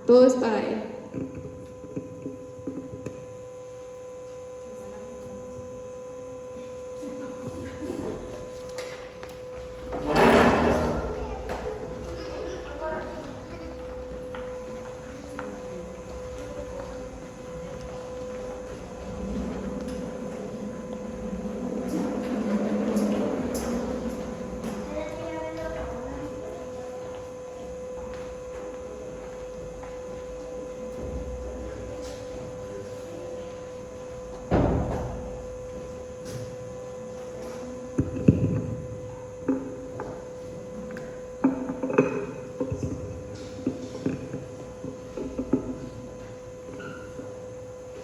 Todo es para Él.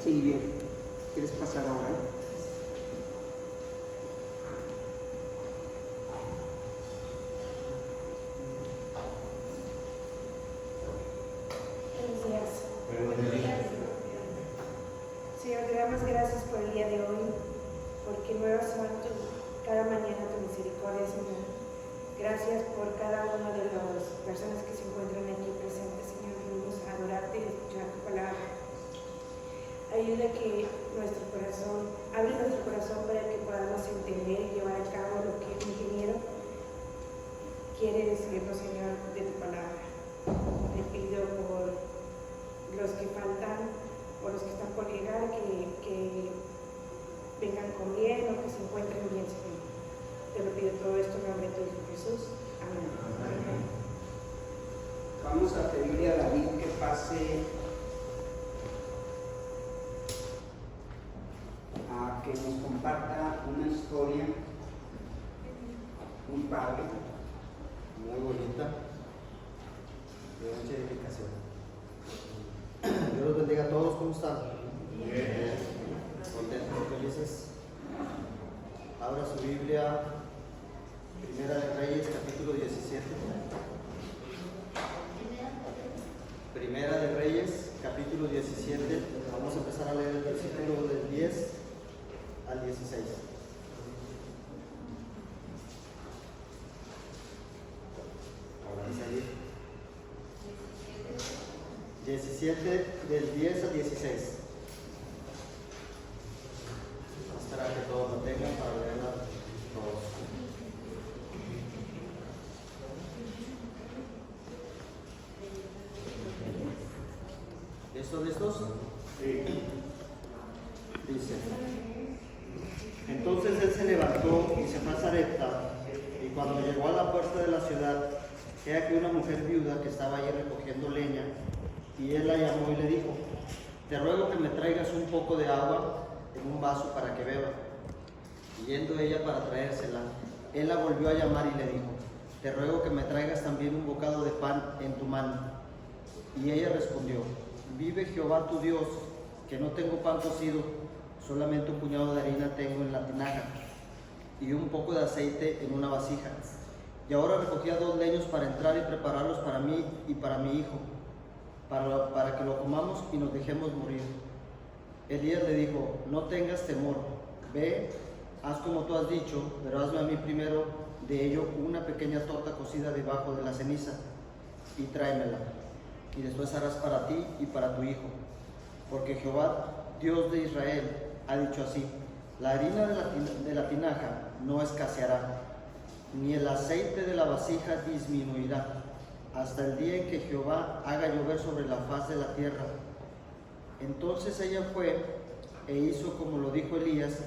Sí, bien. ¿Quieres pasar ahora? Buenos días. Señor, te damos gracias por el día de hoy, porque nuevas son cada mañana tu misericordia, Señor. Gracias por cada una de las personas que se encuentran aquí presentes, Señor. Venimos a adorarte y escuchar tu palabra. Ayuda que abre nuestro corazón para que podamos entender y llevar a cabo lo que el ingeniero quiere decirnos, Señor, de tu palabra. Te pido por los que faltan, por los que están por llegar, que vengan con bien o que se encuentren bien, Señor. Te lo pido todo esto en nombre de tu Hijo Jesús. Amén. Amén. Vamos a pedirle a David que pase a que nos comparta una historia muy padre, Muy bonita, de mucha edificación. Dios los bendiga a todos, ¿cómo están? Bien. ¿Contentos, felices? Abra su Biblia, Primera de Reyes, capítulo 17. Primera de Reyes, capítulo 17. Vamos a empezar a leer el versículo del 10 al 16. Ahora salir. 17 del 10 al 16. Espera que todos lo tengan para leerla todos. ¿Listos? Sí. Dice: Entonces él se levantó y se fue a Sarepta, y cuando llegó a la puerta de la ciudad, he aquí una mujer viuda que estaba allí recogiendo leña, y él la llamó y le dijo: Te ruego que me traigas un poco de agua en un vaso para que beba. Y yendo ella para traérsela, él la volvió a llamar y le dijo: Te ruego que me traigas también un bocado de pan en tu mano. Y ella respondió: Vive Jehová tu Dios, que no tengo pan cocido, solamente un puñado de harina tengo en la tinaja, y un poco de aceite en una vasija. Y ahora recogía 2 leños para entrar y prepararlos para mí y para mi hijo, para que lo comamos y nos dejemos morir. Elías le dijo: No tengas temor, ve, haz como tú has dicho, pero hazme a mí primero de ello una pequeña torta cocida debajo de la ceniza, y tráemela, y después harás para ti y para tu hijo. Porque Jehová, Dios de Israel, ha dicho así: la harina de la tinaja no escaseará, ni el aceite de la vasija disminuirá, hasta el día en que Jehová haga llover sobre la faz de la tierra. Entonces ella fue e hizo como lo dijo Elías,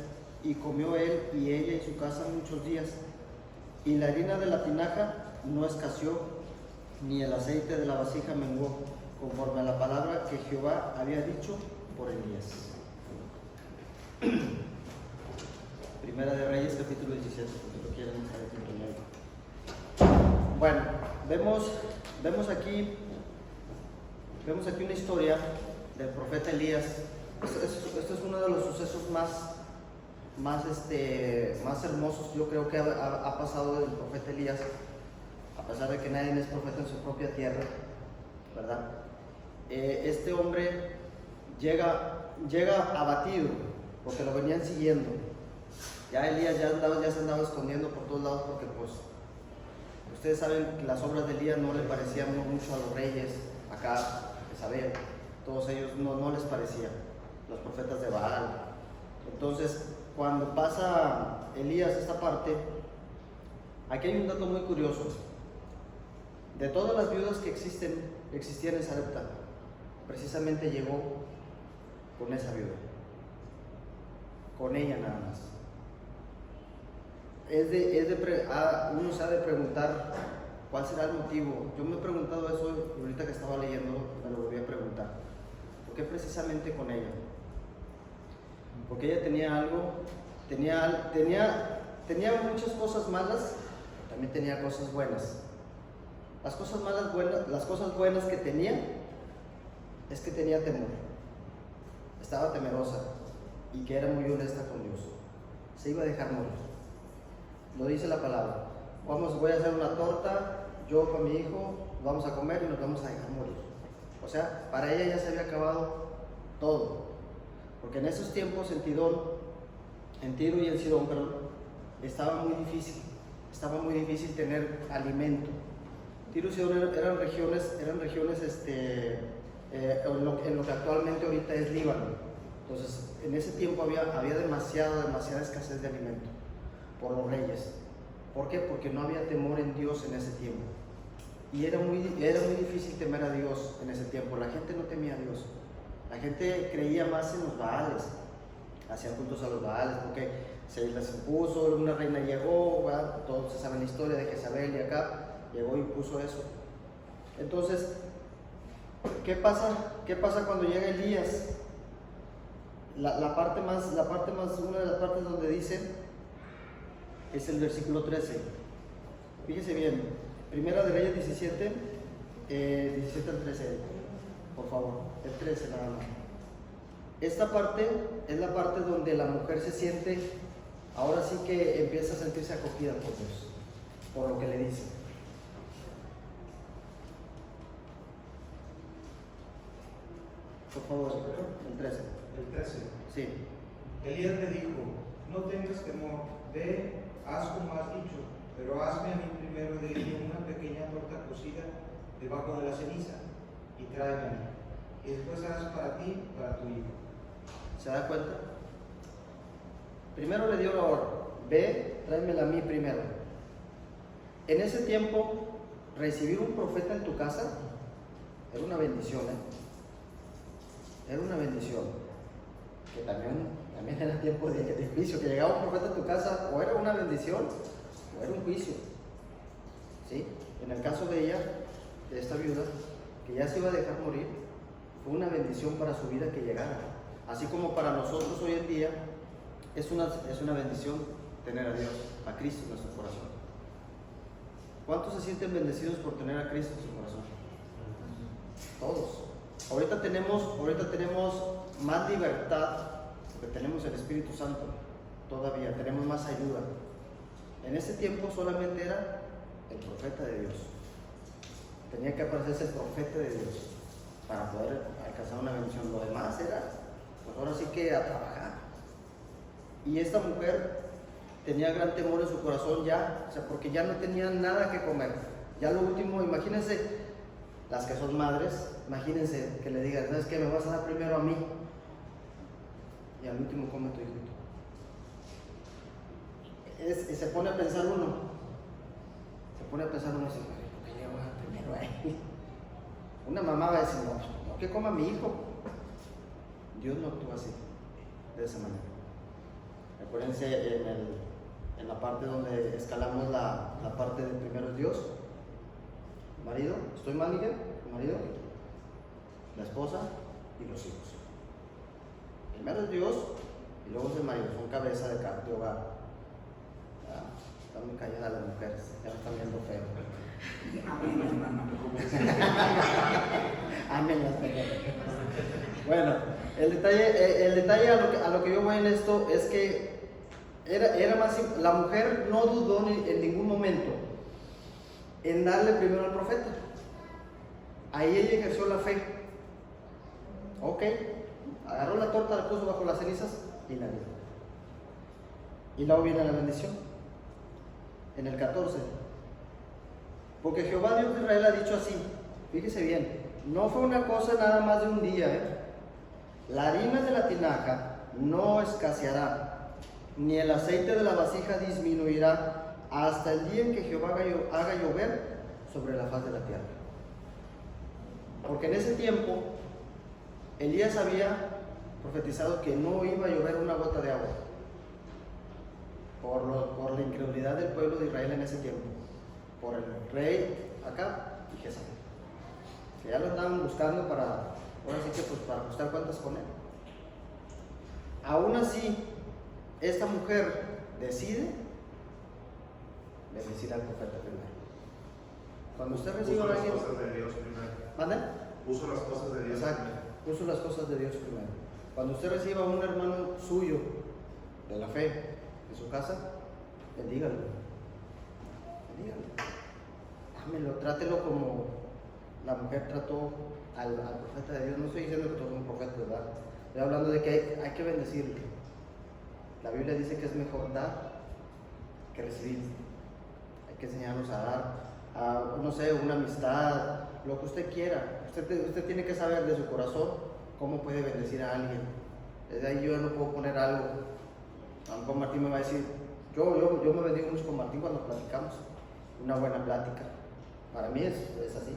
y comió él y ella y su casa muchos días. Y la harina de la tinaja no escaseó, ni el aceite de la vasija menguó, conforme a la palabra que Jehová había dicho por Elías. Primera de Reyes, capítulo 17, porque lo quieren dejar aquí primero. Bueno, vemos aquí una historia del profeta Elías. Este es uno de los sucesos más hermosos, yo creo, que ha pasado del profeta Elías, a pesar de que nadie es profeta en su propia tierra, ¿verdad? Este hombre llega abatido porque lo venían siguiendo. Ya Elías ya se andaba escondiendo por todos lados, porque pues ustedes saben que las obras de Elías no le parecían mucho a los reyes acá Jezabel, todos ellos no les parecía, los profetas de Baal. Entonces, cuando pasa Elías esta parte, aquí hay un dato muy curioso. De todas las viudas que existían en Sarepta, precisamente llegó con esa viuda, con ella nada más. Uno se ha de preguntar cuál será el motivo. Yo me he preguntado eso y ahorita que estaba leyendo me lo volví a preguntar. ¿Por qué precisamente con ella? Porque ella tenía algo, tenía muchas cosas malas, también tenía cosas buenas. Las cosas buenas que tenía es que tenía temor, estaba temerosa y que era muy honesta con Dios. Se iba a dejar morir. Lo dice la palabra. Voy a hacer una torta, yo con mi hijo, vamos a comer y nos vamos a dejar morir. O sea, para ella ya se había acabado todo. Porque en esos tiempos en Tiro y en Sidón, estaba muy difícil tener alimento. Tiro y Sidón eran regiones en lo que actualmente ahorita es Líbano. Entonces, en ese tiempo había demasiada escasez de alimento por los reyes. ¿Por qué? Porque no había temor en Dios en ese tiempo. Y era muy difícil temer a Dios en ese tiempo. La gente no temía a Dios. La gente creía más en los Baales. Hacían cultos a los Baales porque se les impuso, una reina llegó, ¿verdad? Todos se saben la historia de Jezabel y acá. Llegó y puso eso. Entonces, ¿qué pasa cuando llega Elías? Una de las partes donde dice es el versículo 13. Fíjese bien, Primera de Reyes 17, 17 al 13, por favor, el 13 nada más. Esta parte es la parte donde la mujer se siente, ahora sí que empieza a sentirse acogida por Dios, por lo que le dice. Por favor, el 13. El 13. Sí. Elías le dijo: no tengas temor, ve, haz como has dicho, pero hazme a mí primero de ello una pequeña torta cocida debajo de la ceniza y tráeme a mí. Y después haz para ti y para tu hijo. ¿Se da cuenta? Primero le dio la orden: ve, tráemela a mí primero. En ese tiempo, recibir un profeta en tu casa era una bendición, Era una bendición. Que también era tiempo de juicio. Que llegaba un profeta a tu casa, o era una bendición o era un juicio. ¿Sí? En el caso de ella, de esta viuda, que ya se iba a dejar morir, fue una bendición para su vida que llegara. Así como para nosotros hoy en día es una bendición tener a Dios, a Cristo en nuestro corazón. ¿Cuántos se sienten bendecidos por tener a Cristo en su corazón? Todos. Ahorita tenemos más libertad porque tenemos el Espíritu Santo. Todavía tenemos más ayuda. En ese tiempo solamente era el profeta de Dios. Tenía que aparecerse el profeta de Dios para poder alcanzar una bendición. Lo demás era, pues ahora sí que a trabajar. Y esta mujer tenía gran temor en su corazón ya, o sea, porque ya no tenía nada que comer. Ya lo último, imagínense, las que son madres, imagínense que le digan: ¿sabes qué? Me vas a dar primero a mí y al último come tu hijito. Se pone a pensar uno y dice: ¿por qué le voy a dar primero a él? Una mamá va a decir: no, que coma mi hijo. Dios no actúa así, de esa manera. Acuérdense en la parte donde escalamos la parte de primero es Dios. Marido, ¿estoy mal, Miguel? El marido, la esposa y los hijos. Primero es Dios y luego es el marido, son cabeza de hogar. Están muy calladas las mujeres, ya me están viendo feo. Amén, las mujeres. Bueno, el detalle a lo que yo voy en esto es que era más, la mujer no dudó en ningún momento en darle primero al profeta. Ahí ella ejerció la fe. Ok, agarró la torta, la puso bajo las cenizas y la dio. Y luego viene la bendición. En el 14. Porque Jehová Dios de Israel ha dicho así. Fíjese bien, no fue una cosa nada más de un día, La harina de la tinaja no escaseará, ni el aceite de la vasija disminuirá hasta el día en que Jehová haga llover sobre la faz de la tierra. Porque en ese tiempo Elías había profetizado que no iba a llover una gota de agua por la incredulidad del pueblo de Israel en ese tiempo, por el rey Acab y Jezabel, que ya lo andaban buscando para, ahora sí que pues para ajustar cuentas con él. Aún así, esta mujer decide bendecir al profeta primero. Cuando usted reciba a alguien, puso las cosas de Dios primero. ¿mande? Puso las cosas de Dios Exacto, primero. puso las cosas de Dios primero. Cuando usted reciba a un hermano suyo de la fe en su casa, bendígalo. Dámelo, trátelo como la mujer trató al profeta de Dios. No estoy diciendo que todos son profetas, ¿verdad? Estoy hablando de que hay que bendecirlo. La Biblia dice que es mejor dar que recibir. Hay que enseñarnos a dar, no sé, una amistad, lo que usted quiera. Usted tiene que saber de su corazón cómo puede bendecir a alguien. Desde ahí yo no puedo poner algo. A lo mejor Martín me va a decir, yo me bendigo mucho con Martín cuando platicamos. Una buena plática. Para mí es así,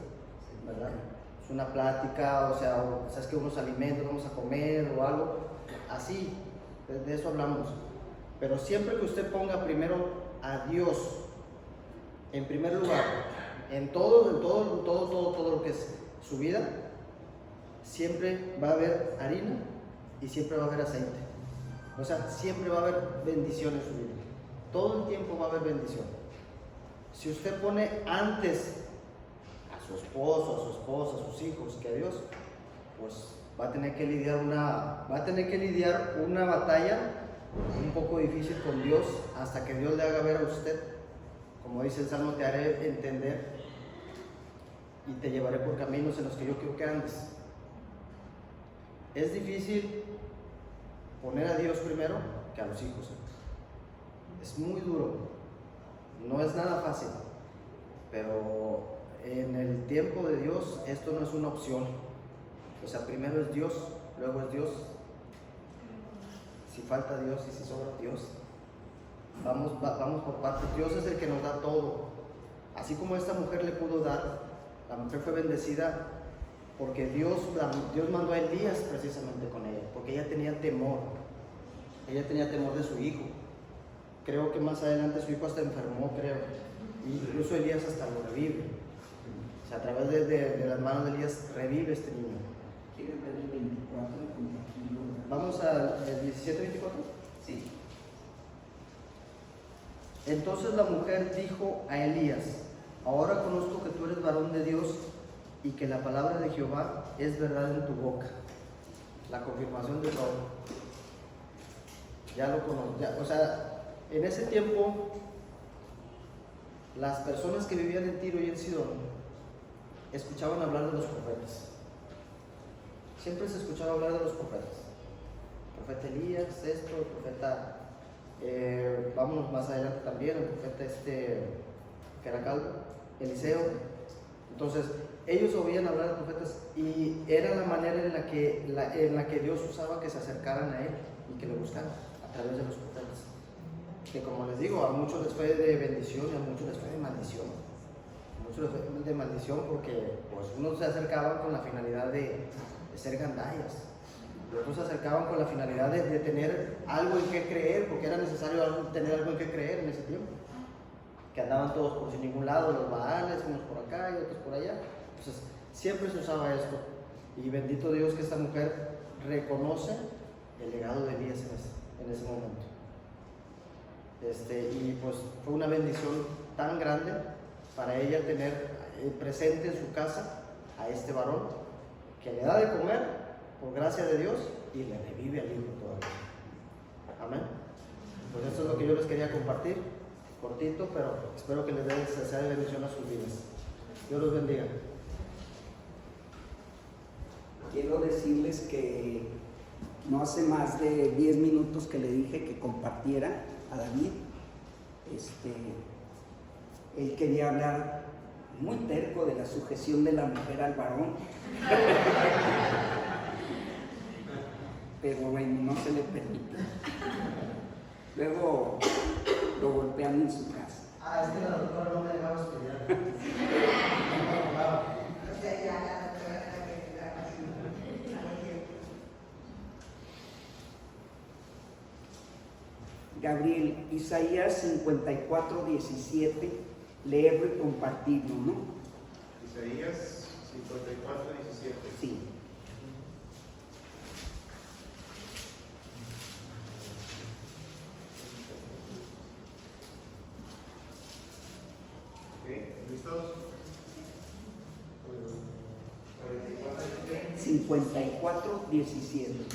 ¿verdad? Es una plática, o sea, es que unos alimentos, vamos a comer o algo. Así, de eso hablamos. Pero siempre que usted ponga primero a Dios en primer lugar, en todo lo que es su vida, siempre va a haber harina y siempre va a haber aceite. O sea, siempre va a haber bendición en su vida. Todo el tiempo va a haber bendición. Si usted pone antes a su esposo, a su esposa, a sus hijos que a Dios, pues va a tener que lidiar una batalla un poco difícil con Dios hasta que Dios le haga ver a usted. Como dice el Salmo, te haré entender y te llevaré por caminos en los que yo quiero que andes. Es difícil poner a Dios primero que a los hijos. Es muy duro, no es nada fácil, pero en el tiempo de Dios esto no es una opción. O sea, primero es Dios, luego es Dios. Si falta Dios y si sobra Dios, vamos por partes. Dios es el que nos da todo. Así como esta mujer le pudo dar, la mujer fue bendecida porque Dios mandó a Elías precisamente con ella, porque ella tenía temor. Ella tenía temor de su hijo. Creo que más adelante su hijo hasta enfermó, creo. Incluso Elías hasta lo revive. O sea, a través de las manos de Elías revive este niño. ¿Quieres ver el 24 y compartirlo? ¿Vamos al 17-24? Sí. Entonces la mujer dijo a Elías: ahora conozco que tú eres varón de Dios y que la palabra de Jehová es verdad en tu boca. La confirmación de todo. Ya lo conozco. O sea, en ese tiempo, las personas que vivían en Tiro y en Sidón escuchaban hablar de los profetas. Siempre se escuchaba hablar de los profetas. El profeta Elías, el profeta, vámonos más adelante también, el profeta que era calvo, Eliseo. Entonces, ellos oían hablar de profetas y era la manera en la que Dios usaba que se acercaran a él y que lo buscaran a través de los profetas. Que como les digo, a muchos les fue de bendición y a muchos les fue de maldición. A muchos les fue de maldición porque pues, unos se acercaban con la finalidad de ser gandallas. Y otros se acercaban con la finalidad de tener algo en qué creer, porque era necesario tener algo en qué creer en ese tiempo. Que andaban todos por sin ningún lado, los baales, unos por acá y otros por allá. Entonces, siempre se usaba esto. Y bendito Dios que esta mujer reconoce el legado de Elías en ese momento. Y pues fue una bendición tan grande para ella tener presente en su casa a este varón que le da de comer por gracia de Dios y le revive al hijo todavía. Amén. Pues esto es lo que yo les quería compartir, cortito, pero espero que les sea de bendición a sus vidas. Dios los bendiga. Quiero decirles que no hace más de 10 minutos que le dije que compartiera a David. Él quería hablar muy terco de la sujeción de la mujer al varón. Pero bueno, no se le permite. Luego lo golpean en su casa. Ah, es que la doctora no me dejaba estudiar. O sea, ya la doctora Gabriel, Isaías 54:17, leerlo y compartirlo, ¿no? Isaías 54:17. Sí. ¿Listos? 54:17.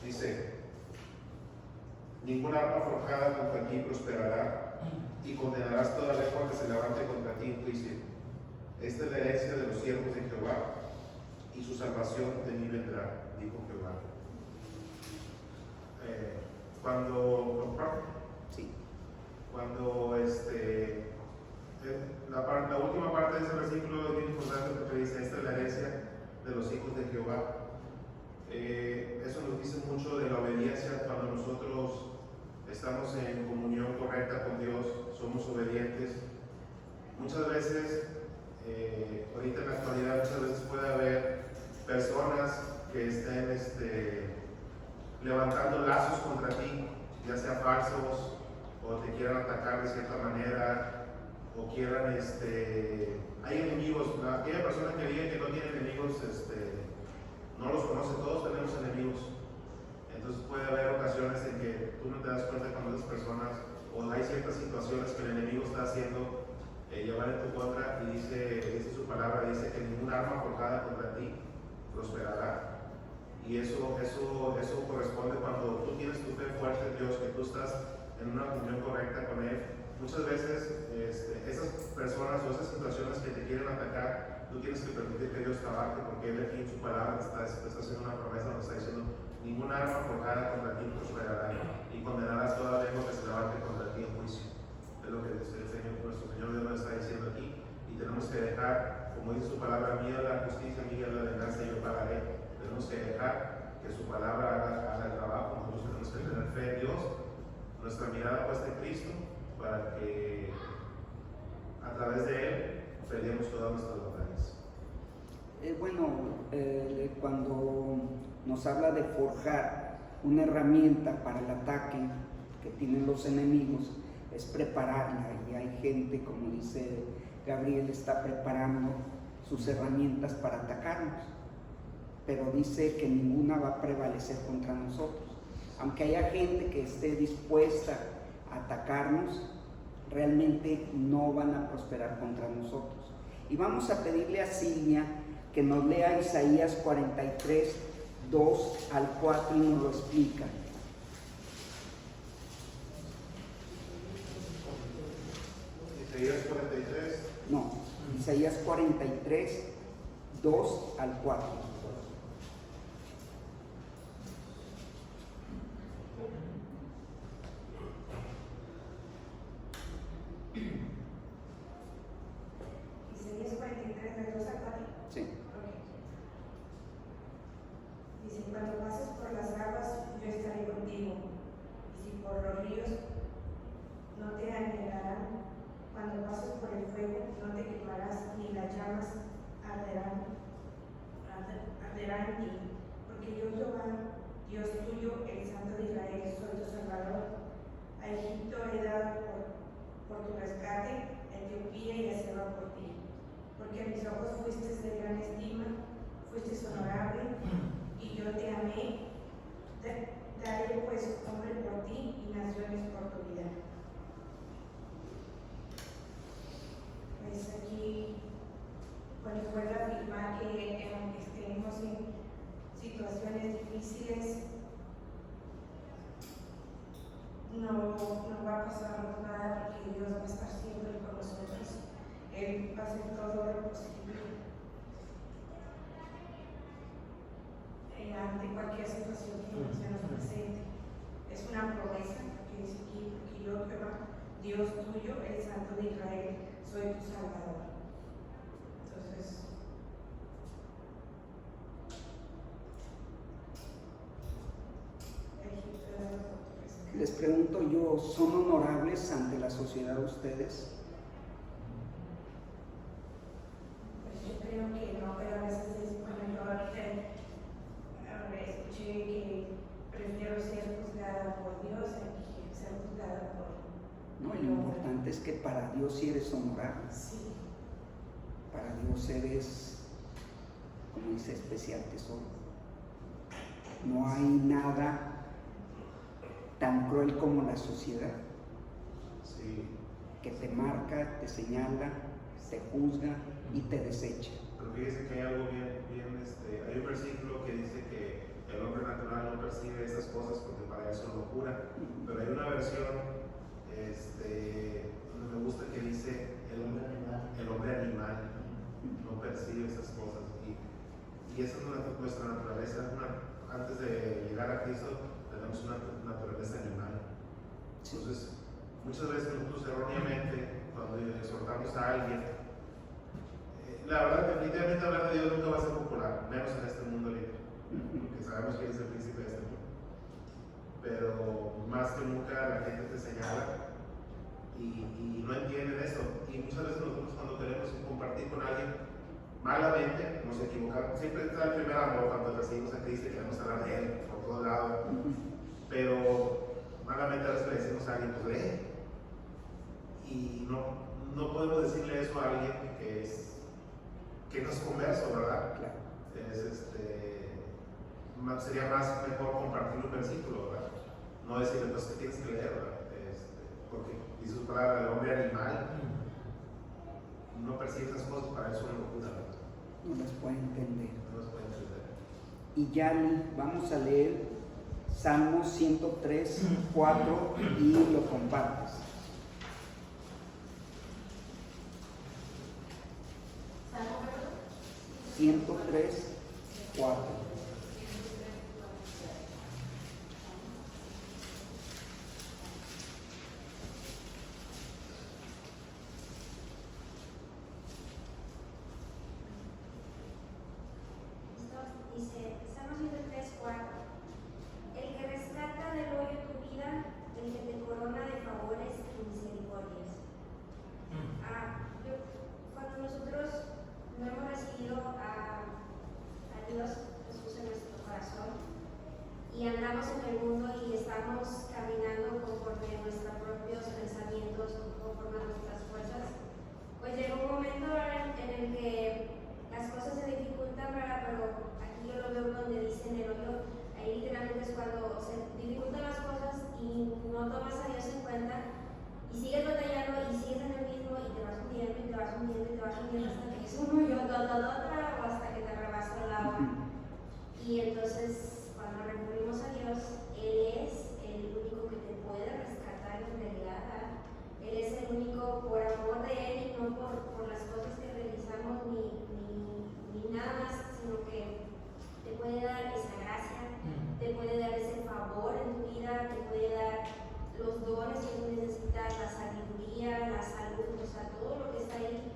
Dice, ninguna arma forjada contra ti prosperará, y condenarás toda lengua que se levante contra ti en juicio. Esta es la herencia de los siervos de Jehová, y su salvación de mí vendrá, dijo Jehová. La última parte de ese versículo es bien importante porque dice, esta es la herencia de los hijos de Jehová. Eso nos dice mucho de la obediencia. Cuando nosotros estamos en comunión correcta con Dios, somos obedientes. Muchas veces, ahorita en la actualidad, muchas veces puede haber personas que estén levantando lazos contra ti, ya sea falsos, o te quieran atacar de cierta manera, o quieran, hay enemigos. Aquella persona que diga que no tiene enemigos, no los conoce. Todos tenemos enemigos. Entonces puede haber ocasiones en que tú no te das cuenta cuando esas personas, o hay ciertas situaciones que el enemigo está haciendo llevar en tu contra, y dice su palabra, dice que ningún arma forjada contra ti prosperará. Y eso corresponde cuando tú tienes tu fe fuerte en Dios, que tú estás en una comunión correcta con Él. Muchas veces esas personas o esas situaciones que te quieren atacar, tú tienes que permitir que Dios trabaje, porque Él aquí en su palabra te está haciendo una promesa, nos está diciendo, ningún arma forjada contra ti prosperará, y condenarás toda lengua que se levante contra ti en juicio. Es lo que nuestro Señor Dios nos está diciendo aquí, y tenemos que dejar, como dice su palabra, mía la justicia, mía la venganza, y yo pagaré. Tenemos que dejar que su palabra haga el trabajo. Nosotros tenemos que tener fe en Dios, nuestra mirada puesta en Cristo, para que a través de Él peleemos todas nuestras batallas. Cuando nos habla de forjar una herramienta para el ataque que tienen los enemigos, es prepararla, y hay gente, como dice Gabriel, está preparando sus herramientas para atacarnos, pero dice que ninguna va a prevalecer contra nosotros. Aunque haya gente que esté dispuesta a atacarnos, realmente no van a prosperar contra nosotros. Y vamos a pedirle a Silvia que nos lea Isaías 43, 2 al 4 y nos lo explica. Isaías 43. No, Isaías 43, 2 al 4. Isaías 43, de 2 al 4. Sí. Okay. Dice, cuando pases por las aguas, yo estaré contigo, y si por los ríos, no te anegarán. Cuando pases por el fuego, no te quemarás, ni las llamas arderán en ti. Porque yo, Jehová, Dios tuyo, el Santo de Israel, soy tu Salvador. A Egipto he dado por tu rescate, Etiopía y la Seba por ti. Porque a mis ojos fuiste de gran estima, fuiste honorable, y yo te amé. Daré pues hombre por ti y naciones por tu vida. Pues aquí, bueno, vuelvo a afirmar que aunque estemos en situaciones difíciles, no va a pasar nada, porque Dios va a estar siempre con nosotros. Él va a hacer todo lo posible Dios tuyo, el Santo de Israel, soy tu Salvador. Entonces, Les pregunto yo, ¿son honorables ante la sociedad ustedes? pues yo creo que no, pero a veces es, bueno, yo ahorita escuché que prefiero ser juzgada por Dios a que ser juzgada por... No, y lo importante es que para Dios sí eres honorable. Sí. Para Dios eres, como dice, especial tesoro. No hay nada tan cruel como la sociedad, Sí, que te marca, te señala, te juzga y te desecha. pero fíjese que hay algo hay un versículo que dice que el hombre natural no percibe estas cosas porque para eso es locura, pero hay una versión donde me gusta que dice el hombre animal no percibe esas cosas y esa es nuestra naturaleza. Antes de llegar a Cristo tenemos una naturaleza animal. Entonces, muchas veces nosotros erróneamente, cuando exhortamos a alguien, la verdad, definitivamente hablar de Dios nunca va a ser popular, menos en este mundo libre, porque sabemos que Él es el príncipe de este mundo. Pero más que nunca la gente te señala y no entienden eso. Y muchas veces nosotros cuando queremos compartir con alguien, malamente nos equivocamos. Siempre está el primer amor cuando recibimos a Cristo y queremos hablar de Él por todos lados. Pero malamente a veces le decimos a alguien, pues lee. Y no podemos decirle eso a alguien que no es converso, ¿verdad? Claro. Sería más mejor compartir un versículo, ¿verdad? No decirle, pues que tienes que leer, ¿verdad? Porque dice su palabra, el hombre animal no percibe esas cosas, para eso no locura, ¿verdad? No las puede entender. No las puede entender. Y Yali, vamos a leer Salmo 103, 4 y lo compartes. ¿Salmo 103, 4. Dice, Salmo 103:4, el que rescata del hoyo tu vida, el que te corona de favores y misericordias. Cuando nosotros no hemos recibido a Dios Jesús en nuestro corazón y andamos en el mundo y estamos caminando conforme a nuestros propios pensamientos, conforme a nuestras fuerzas, pues llega un momento en el que las cosas se dificultan, ¿verdad? Pero aquí yo lo veo donde dice en el hoyo, ahí literalmente es cuando se dificultan las cosas y no tomas a Dios en cuenta y sigues batallando y sigues en el mismo y te vas hundiendo y te vas hundiendo y te vas hundiendo hasta que es un hoyo o hasta que te rebasa el agua. Y entonces cuando recurrimos a Dios, Él es el único que te puede rescatar en realidad, ¿verdad? Él es el único por amor de Él y no por las cosas que realizamos ni nada más, sino que te puede dar esa gracia, te puede dar ese favor en tu vida, te puede dar los dones que tú necesitas, la sabiduría, la salud, o sea, todo lo que está ahí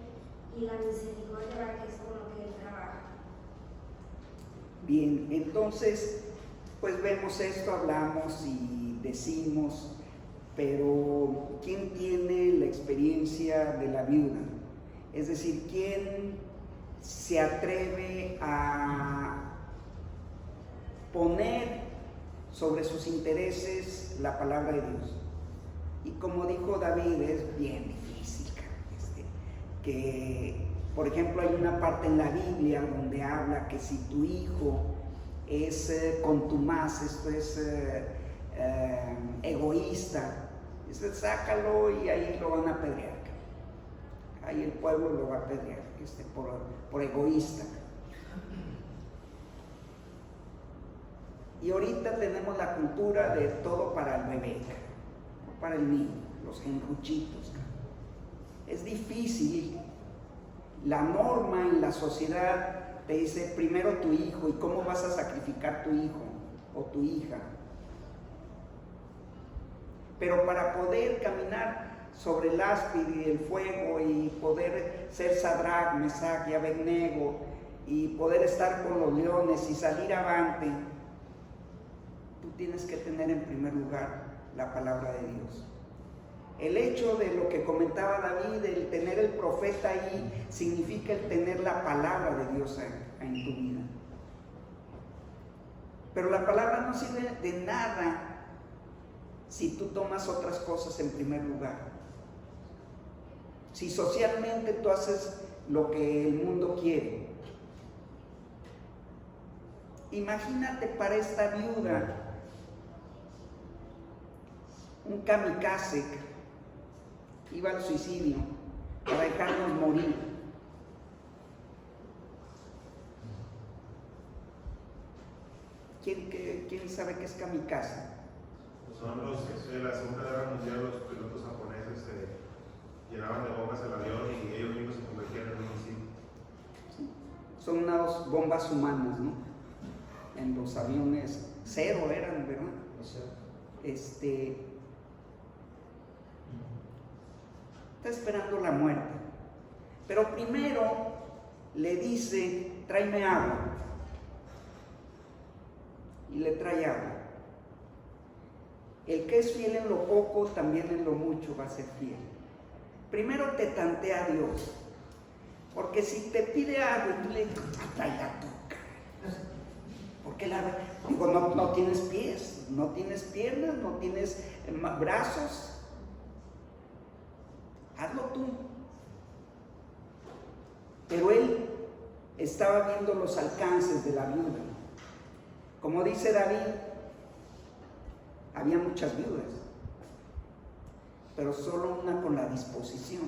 y la misericordia, que es con lo que Él trabaja. Bien, entonces, pues vemos esto, hablamos y decimos, pero ¿quién tiene la experiencia de la viuda? Es decir, ¿quién se atreve a poner sobre sus intereses la palabra de Dios? Y como dijo David, es bien difícil, que por ejemplo hay una parte en la Biblia donde habla que si tu hijo es contumaz, esto es egoísta, sácalo y ahí lo van a apedrear. Ahí el pueblo lo va a apedrear por egoísta. Y ahorita tenemos la cultura de todo para el bebé, no para el niño, los enruchitos. Es difícil. La norma en la sociedad te dice primero tu hijo y cómo vas a sacrificar tu hijo o tu hija. Pero para poder caminar sobre el áspid y el fuego y poder ser Sadrach, Mesach y Abednego y poder estar con los leones y salir avante, tú tienes que tener en primer lugar la palabra de Dios. El hecho de lo que comentaba David, el tener el profeta ahí, significa el tener la palabra de Dios en tu vida. Pero la palabra no sirve de nada si tú tomas otras cosas en primer lugar. Si socialmente tú haces lo que el mundo quiere. Imagínate para esta viuda un kamikaze, iba al suicidio para dejarnos morir. ¿Quién sabe qué es kamikaze? Son los que en la Segunda Guerra Mundial los pilotos japoneses llenaban de bombas el avión y ellos mismos se convertían en un misil. Son unas bombas humanas, ¿no? En los aviones cero eran, ¿verdad? Está esperando la muerte. Pero primero le dice, tráeme agua. Y le trae agua. El que es fiel en lo poco, también en lo mucho va a ser fiel. Primero te tantea a Dios. Porque si te pide algo y tú le dices, trae a tu cara. Porque no tienes pies, no tienes piernas, no tienes brazos. Hazlo tú. Pero él estaba viendo los alcances de la viuda. Como dice David, había muchas viudas, pero solo una con la disposición,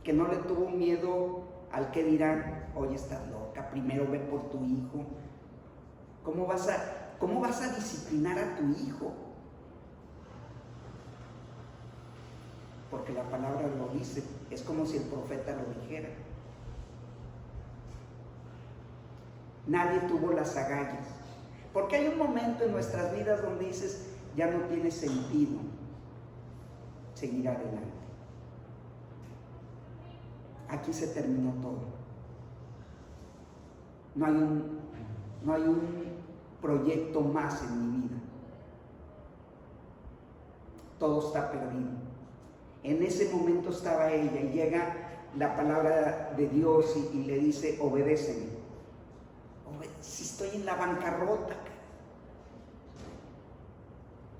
que no le tuvo miedo al que dirán, oye, estás loca, primero ve por tu hijo. ¿Cómo vas a disciplinar a tu hijo? Porque la palabra lo dice, es como si el profeta lo dijera. Nadie tuvo las agallas. Porque hay un momento en nuestras vidas donde dices, ya no tiene sentido seguir adelante. Aquí se terminó todo. No hay un proyecto más en mi vida. Todo está perdido. En ese momento estaba ella y llega la palabra de Dios y le dice, obedéceme. Si estoy en la bancarrota.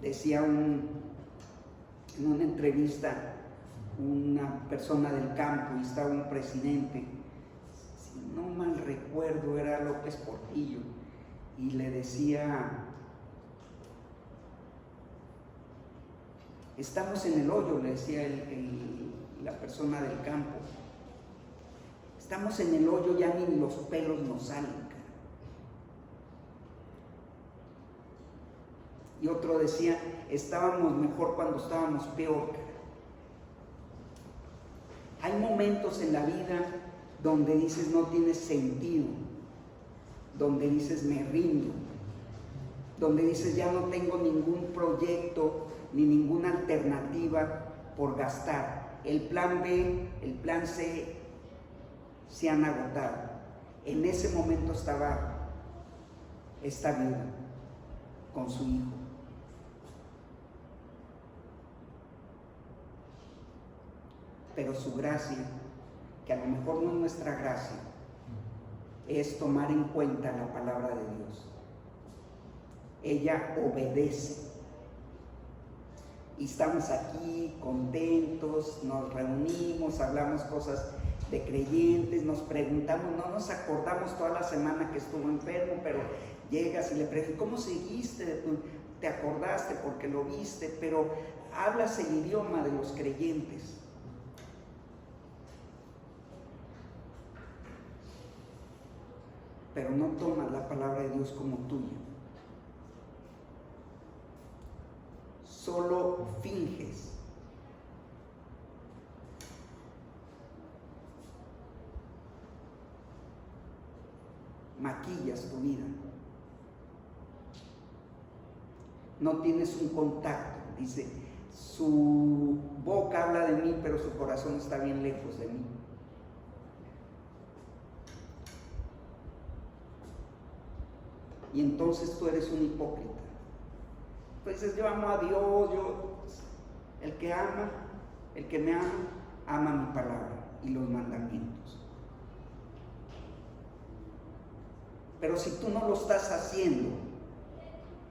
Decía en una entrevista una persona del campo y estaba un presidente, si no mal recuerdo era López Portillo, y le decía, estamos en el hoyo, le decía la persona del campo, estamos en el hoyo, ya ni los pelos nos salen. Y otro decía, estábamos mejor cuando estábamos peor. Hay momentos en la vida donde dices no tiene sentido, donde dices me rindo, donde dices ya no tengo ningún proyecto ni ninguna alternativa por gastar. El plan B, el plan C se han agotado. En ese momento estaba esta viuda con su hijo. Pero su gracia, que a lo mejor no es nuestra gracia, es tomar en cuenta la palabra de Dios. Ella obedece. Y estamos aquí contentos, nos reunimos, hablamos cosas de creyentes, nos preguntamos, no nos acordamos toda la semana que estuvo enfermo, pero llegas y le preguntas, ¿cómo seguiste? Te acordaste porque lo viste, pero hablas el idioma de los creyentes. Pero no tomas la palabra de Dios como tuya. Solo finges. Maquillas tu vida. No tienes un contacto. Dice, Su boca habla de mí, pero su corazón está bien lejos de mí. Y entonces tú eres un hipócrita. Entonces yo amo a Dios, el que me ama mi palabra y los mandamientos. Pero si tú no lo estás haciendo,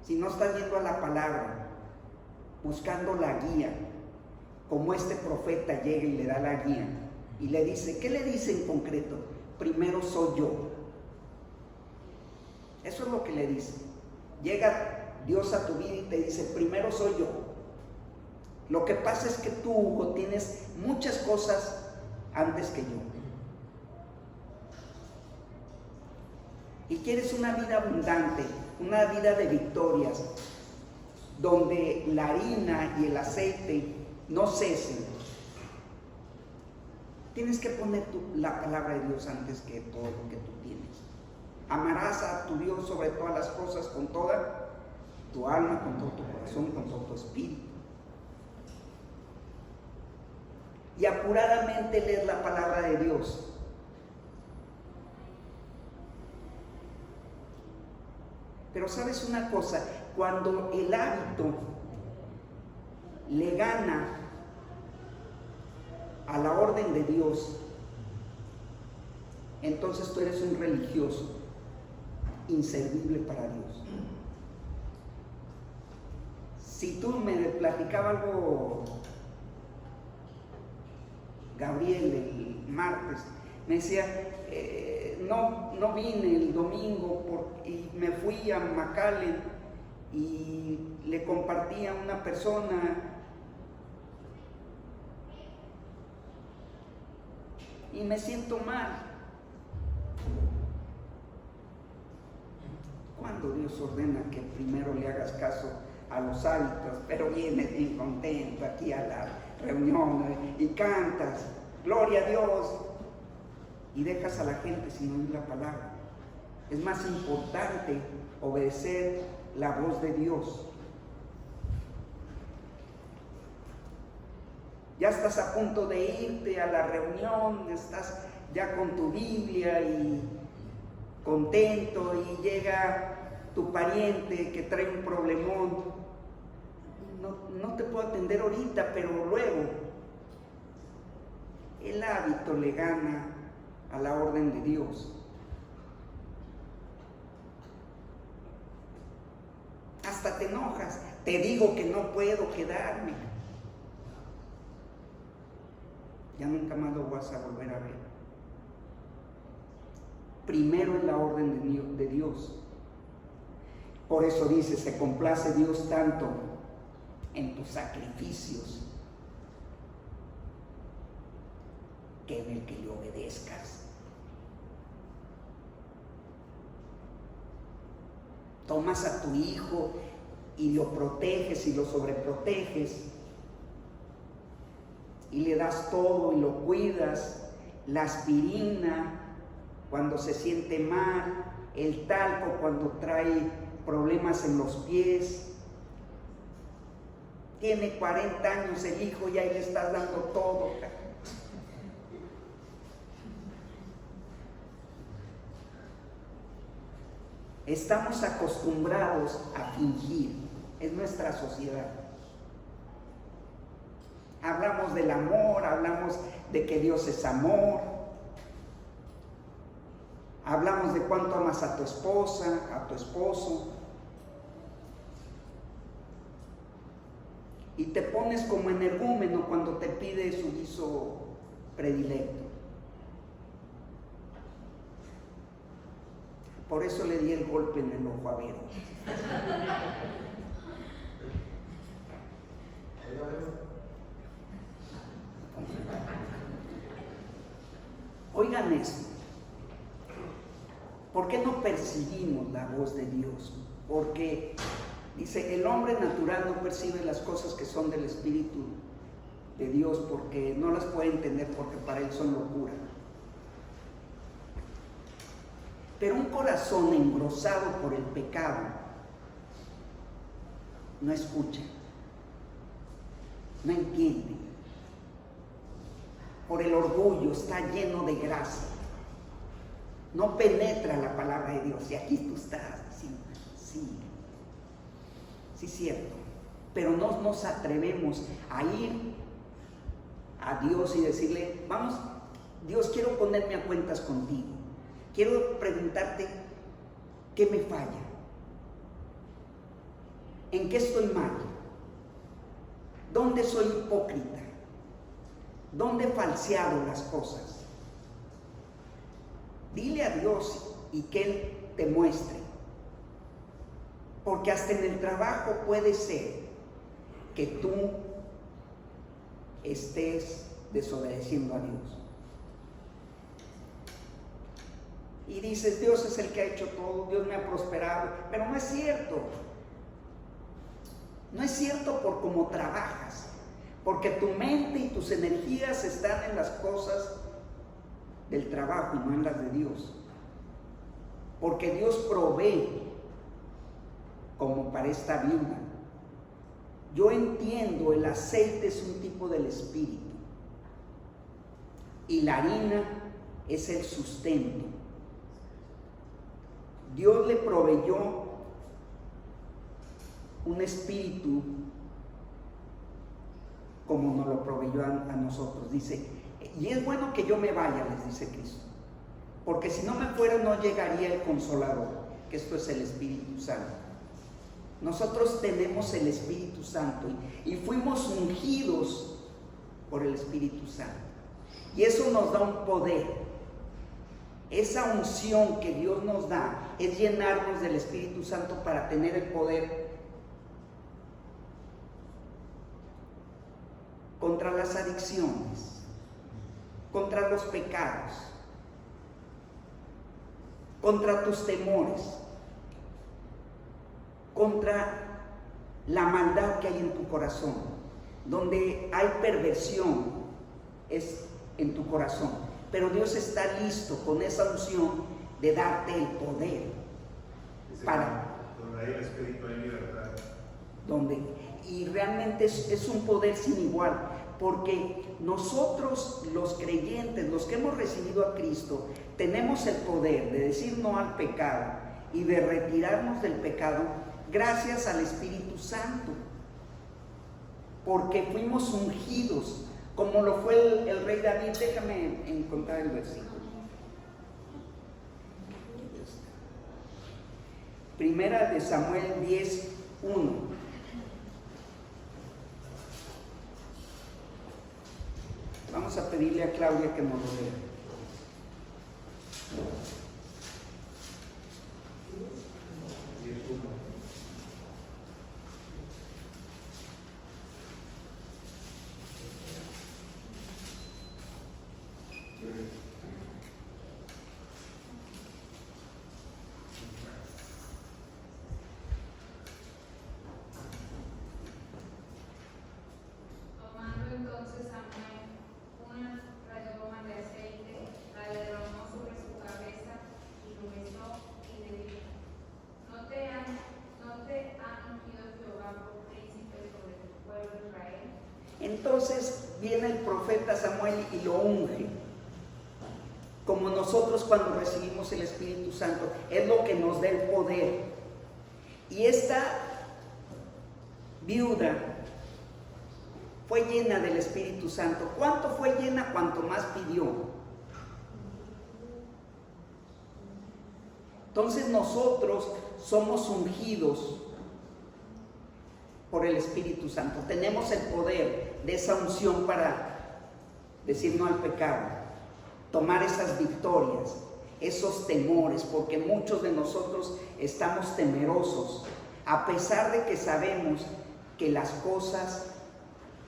si no estás yendo a la palabra, buscando la guía, como este profeta llega y le da la guía y le dice, ¿qué le dice en concreto? Primero soy yo. Eso es lo que le dice. Llega Dios a tu vida y te dice, primero soy yo. Lo que pasa es que tú, Hugo, tienes muchas cosas antes que yo. Y quieres una vida abundante, una vida de victorias, donde la harina y el aceite no cesen. Tienes que poner la palabra de Dios antes que todo lo que tú tienes. Amarás a tu Dios sobre todas las cosas, con toda tu alma, con todo tu corazón, con todo tu espíritu. Y apuradamente leer la palabra de Dios. Pero sabes una cosa, cuando el hábito le gana a la orden de Dios, entonces tú eres un religioso inservible para Dios. Si tú me platicaba algo, Gabriel, el martes, me decía, no vine el domingo y me fui a McAllen y le compartí a una persona y me siento mal. Cuando Dios ordena que primero le hagas caso a los hábitos, pero vienes bien contento aquí a la reunión y cantas, gloria a Dios, y dejas a la gente sin oír la palabra. Es más importante obedecer la voz de Dios. Ya estás a punto de irte a la reunión, estás ya con tu Biblia y contento, y llega tu pariente que trae un problemón. No te puedo atender ahorita, pero luego. El hábito le gana a la orden de Dios. Hasta te enojas. Te digo que no puedo quedarme. Ya nunca más lo vas a volver a ver. Primero es la orden de Dios. Por eso dice, se complace Dios tanto en tus sacrificios que en el que le obedezcas. Tomas a tu hijo y lo proteges y lo sobreproteges y le das todo y lo cuidas, la aspirina cuando se siente mal, el talco cuando trae problemas en los pies. Tiene 40 años el hijo y ahí le estás dando todo. Estamos acostumbrados a fingir, es nuestra sociedad. Hablamos del amor, hablamos de que Dios es amor, hablamos de cuánto amas a tu esposa, a tu esposo, y te pones como energúmeno cuando te pide su guiso predilecto. Por eso le di el golpe en el ojo a Vero. Oigan esto. ¿Por qué no percibimos la voz de Dios? Porque dice, el hombre natural no percibe las cosas que son del Espíritu de Dios porque no las puede entender, porque para él son locura. Pero un corazón engrosado por el pecado no escucha. no entiende. Por el orgullo está lleno de grasa. No penetra la palabra de Dios. Y aquí tú estás diciendo, sí, cierto. Pero no nos atrevemos a ir a Dios y decirle, vamos, Dios, quiero ponerme a cuentas contigo. Quiero preguntarte, ¿qué me falla? ¿En qué estoy mal? ¿Dónde soy hipócrita? ¿Dónde he falseado las cosas? Dile a Dios y que Él te muestre. Porque hasta en el trabajo puede ser que tú estés desobedeciendo a Dios. Y dices, Dios es el que ha hecho todo, Dios me ha prosperado, pero no es cierto. No es cierto por cómo trabajas, porque tu mente y tus energías están en las cosas del trabajo y no en las de Dios. Porque Dios provee, como para esta viuda. Yo entiendo, el aceite es un tipo del espíritu y la harina es el sustento. Dios le proveyó un espíritu como nos lo proveyó a nosotros. Dice, y es bueno que yo me vaya, les dice Cristo, porque si no me fuera no llegaría el Consolador, que esto es el Espíritu Santo. Nosotros tenemos el Espíritu Santo y fuimos ungidos por el Espíritu Santo. Y eso nos da un poder. Esa unción que Dios nos da es llenarnos del Espíritu Santo para tener el poder contra las adicciones, contra los pecados, contra tus temores, contra la maldad que hay en tu corazón. Donde hay perversión es en tu corazón, pero Dios está listo con esa unción de darte el poder. Dice, para donde hay el Espíritu hay libertad. Y realmente es un poder sin igual, porque nosotros los creyentes, los que hemos recibido a Cristo, tenemos el poder de decir no al pecado y de retirarnos del pecado gracias al Espíritu Santo, porque fuimos ungidos como lo fue el rey David. Déjame encontrar el versículo. Primera de Samuel 10:1. Vamos a pedirle a Claudia que nos lo lea. Tomando entonces Samuel una redoma de aceite, la derramó sobre su cabeza y lo besó y le dijo: ¿No te ha ungido Jehová por príncipe sobre tu pueblo Israel? Entonces viene el profeta Samuel y lo unge. Como nosotros cuando recibimos el Espíritu Santo, es lo que nos da el poder. Y esta viuda fue llena del Espíritu Santo. ¿Cuánto fue llena? Cuanto más pidió. Entonces nosotros somos ungidos por el Espíritu Santo. Tenemos el poder de esa unción para decir no al pecado, tomar esas victorias, esos temores, porque muchos de nosotros estamos temerosos, a pesar de que sabemos que las cosas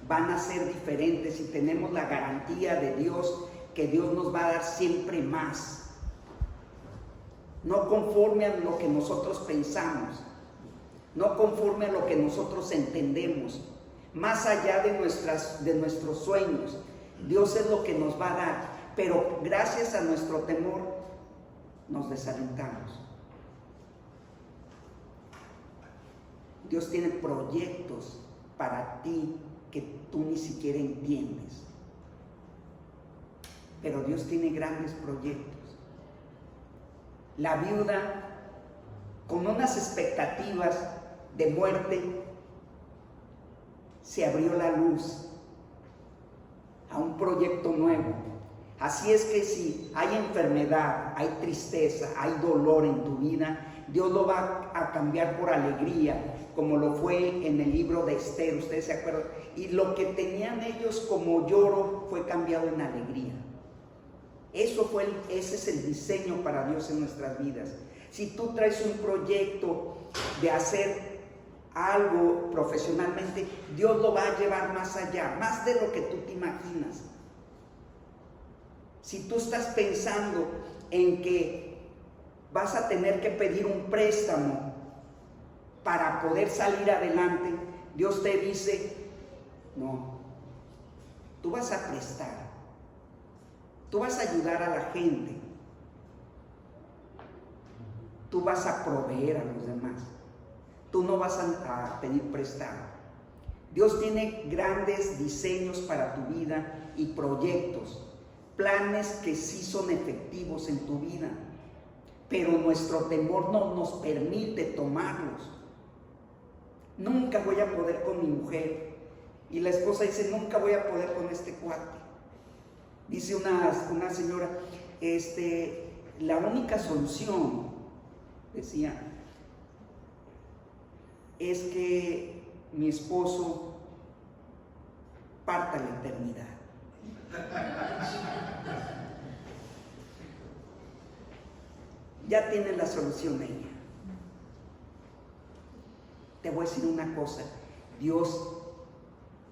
van a ser diferentes y tenemos la garantía de Dios, que Dios nos va a dar siempre más, no conforme a lo que nosotros pensamos, no conforme a lo que nosotros entendemos, más allá de nuestros sueños. Dios es lo que nos va a dar, pero gracias a nuestro temor nos desalentamos. Dios tiene proyectos para ti que tú ni siquiera entiendes. Pero Dios tiene grandes proyectos. La viuda, con unas expectativas de muerte, se abrió la luz a un proyecto nuevo. Así es que si hay enfermedad, hay tristeza, hay dolor en tu vida, Dios lo va a cambiar por alegría, como lo fue en el libro de Esther, ustedes se acuerdan. Y lo que tenían ellos como lloro fue cambiado en alegría. Ese es el diseño para Dios en nuestras vidas. Si tú traes un proyecto de hacer algo profesionalmente, Dios lo va a llevar más allá, más de lo que tú te imaginas. Si tú estás pensando en que vas a tener que pedir un préstamo para poder salir adelante, Dios te dice, no, tú vas a prestar, tú vas a ayudar a la gente, tú vas a proveer a los demás, tú no vas a pedir prestado. Dios tiene grandes diseños para tu vida y proyectos, planes que sí son efectivos en tu vida, pero nuestro temor no nos permite tomarlos. Nunca voy a poder con mi mujer, y la esposa dice, nunca voy a poder con este cuate. Dice una señora, la única solución, decía, es que mi esposo parta la eternidad. Ya tiene la solución ella. Te voy a decir una cosa, Dios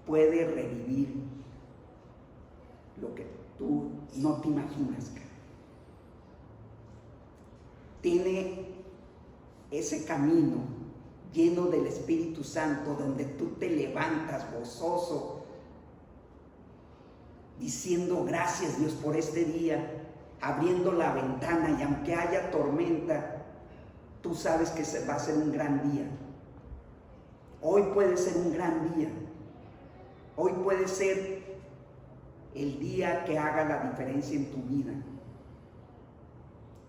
puede revivir lo que tú no te imaginas. Tiene ese camino lleno del Espíritu Santo donde tú te levantas gozoso diciendo gracias Dios por este día, abriendo la ventana, y aunque haya tormenta, tú sabes que va a ser un gran día. Hoy puede ser un gran día. Hoy puede ser el día que haga la diferencia en tu vida.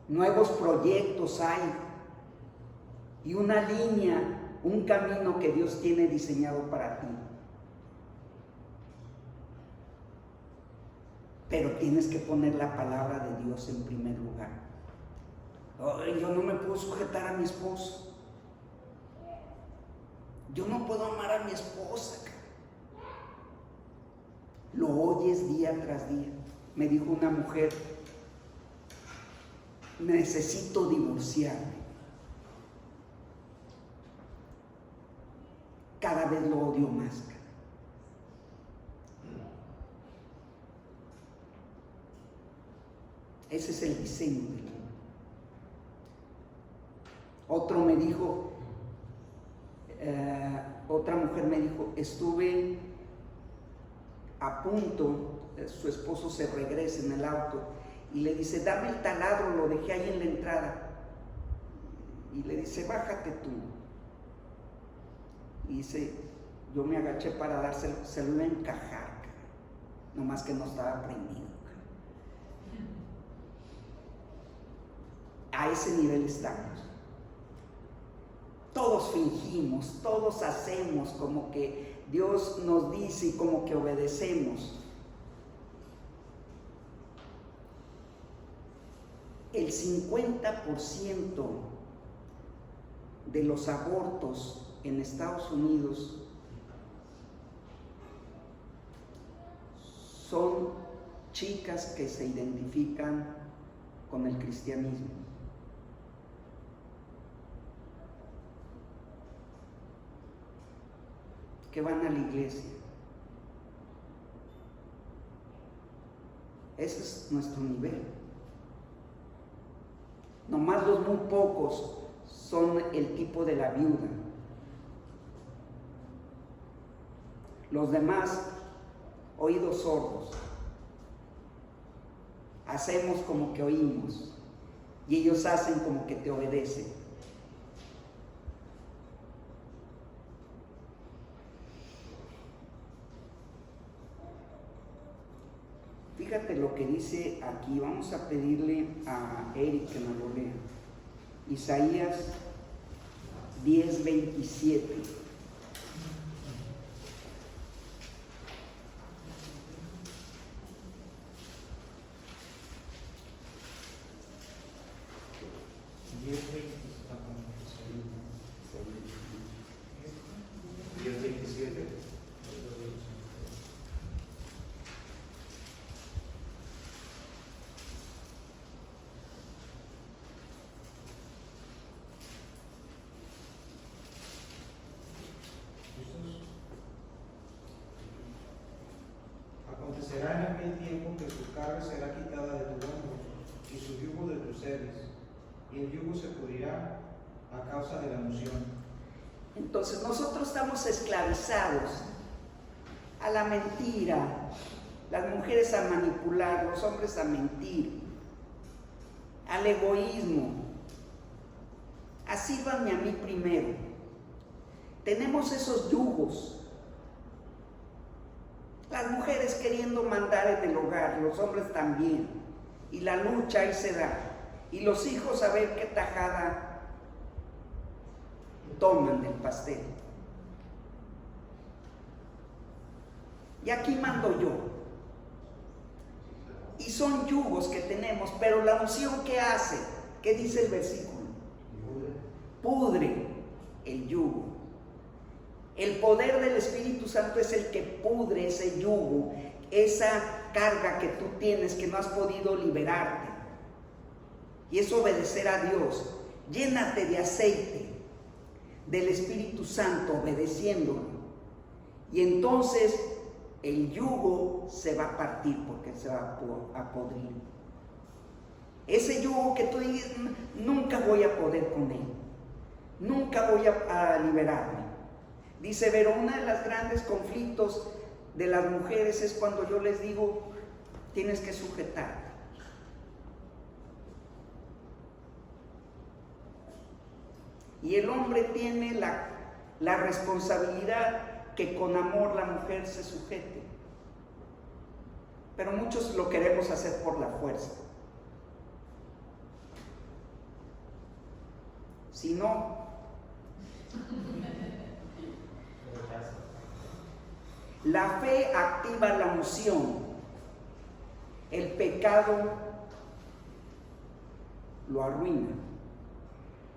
Nuevos proyectos hay y una línea, un camino que Dios tiene diseñado para ti. Pero tienes que poner la palabra de Dios en primer lugar. Ay, yo no me puedo sujetar a mi esposo. Yo no puedo amar a mi esposa. Lo oyes día tras día. Me dijo una mujer, necesito divorciarme. Cada vez lo odio más. Ese es el diseño del mundo. Otro me dijo, otra mujer me dijo, estuve a punto, su esposo se regresa en el auto y le dice, dame el taladro, lo dejé ahí en la entrada. Y le dice, bájate tú. Y dice, yo me agaché para dárselo, se lo iba a encajar, nomás que no estaba prendido. A ese nivel estamos. Todos fingimos, todos hacemos como que Dios nos dice y como que obedecemos. El 50% de los abortos en Estados Unidos son chicas que se identifican con el cristianismo. Que van a la iglesia. Ese es nuestro nivel. Nomás los muy pocos son el tipo de la viuda. Los demás, oídos sordos. Hacemos como que oímos y ellos hacen como que te obedecen. fíjate lo que dice aquí. Vamos a pedirle a Eric que nos lo lea. Isaías 10:27. Acontecerá en aquel tiempo que su carga será quitada de tu hombro y su yugo de tus cerviz, y el yugo se pudrirá a causa de la unción. Entonces nosotros estamos esclavizados a la mentira, las mujeres a manipular, los hombres a mentir, al egoísmo. Sírvanme a mí primero. Tenemos esos yugos. Las mujeres queriendo mandar en el hogar, los hombres también. Y la lucha ahí se da. Y los hijos a ver qué tajada toman del pastel. Y aquí mando yo. Y son yugos que tenemos, pero la unción ¿qué hace? ¿Qué dice el versículo? Pudre el yugo. El poder del Espíritu Santo es el que pudre ese yugo, esa carga que tú tienes que no has podido liberarte. Y es obedecer a Dios. Llénate de aceite del Espíritu Santo, obedeciéndolo. Y entonces el yugo se va a partir porque se va a podrir. Ese yugo que tú dices, nunca voy a poder con él. Nunca voy a liberarme. Dice, pero uno de los grandes conflictos de las mujeres es cuando yo les digo, tienes que sujetarte. Y el hombre tiene la responsabilidad que con amor la mujer se sujete. Pero muchos lo queremos hacer por la fuerza. Si no, la fe activa la unción. El pecado lo arruina.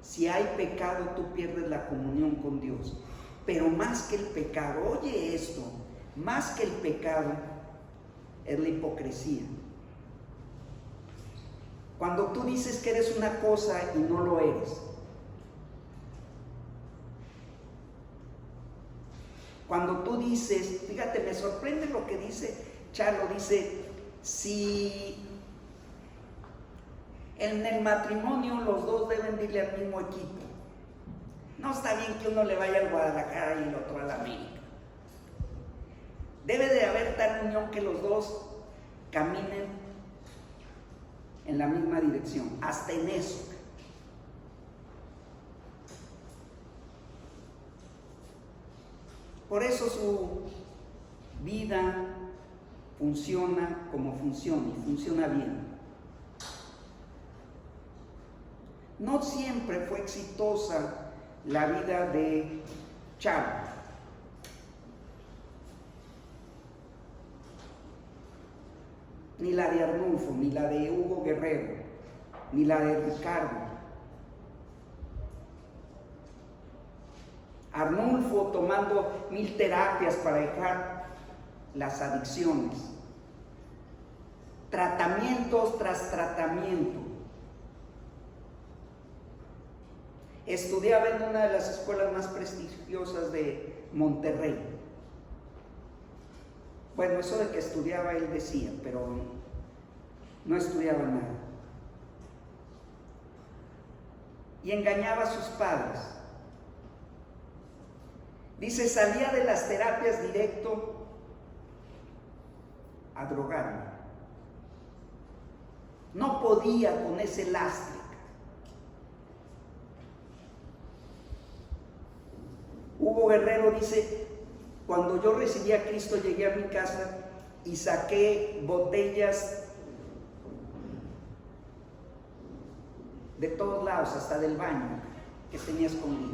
Si hay pecado, tú pierdes la comunión con Dios. Pero más que el pecado, oye esto, más que el pecado es la hipocresía. Cuando tú dices que eres una cosa y no lo eres. Cuando tú dices, fíjate, me sorprende lo que dice Charlo, dice, si en el matrimonio los dos deben irle al mismo equipo, no está bien que uno le vaya al Guadalajara y el otro al América. Debe de haber tal unión que los dos caminen en la misma dirección, hasta en eso. Por eso su vida funciona como funciona y funciona bien. No siempre fue exitosa la vida de Charo. Ni la de Arnulfo, ni la de Hugo Guerrero, ni la de Ricardo. Arnulfo tomando 1000 terapias para dejar las adicciones. Tratamientos tras tratamiento. Estudiaba en una de las escuelas más prestigiosas de Monterrey. Bueno, eso de que estudiaba él decía, pero no estudiaba nada. Y engañaba a sus padres. Dice, salía de las terapias directo a drogarme. No podía con ese lastre. Hugo Guerrero dice, cuando yo recibí a Cristo llegué a mi casa y saqué botellas de todos lados, hasta del baño que tenía escondido.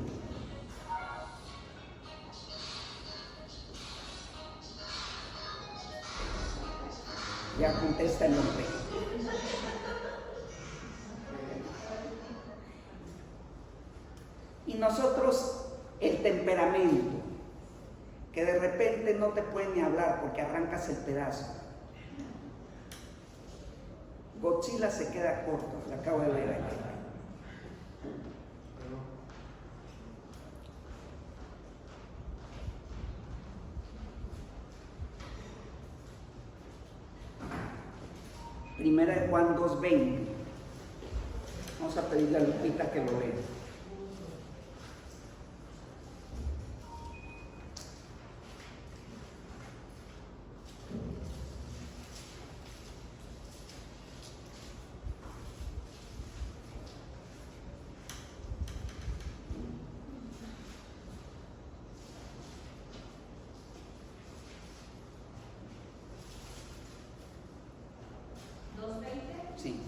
Ya contesta el hombre. Y nosotros, el temperamento, que de repente no te pueden ni hablar porque arrancas el pedazo. Godzilla se queda corto, lo acabo de ver aquí. Primera de Juan 2:20. Vamos a pedirle a Lupita que lo lea. Sí.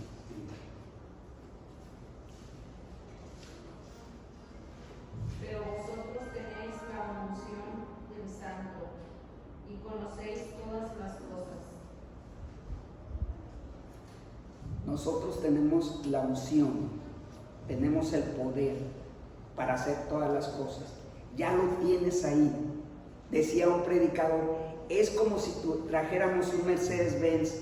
Pero vosotros tenéis la unción del Santo y conocéis todas las cosas. Nosotros tenemos la unción, tenemos el poder para hacer todas las cosas. Ya lo tienes ahí. Decía un predicador, es como si trajéramos un Mercedes-Benz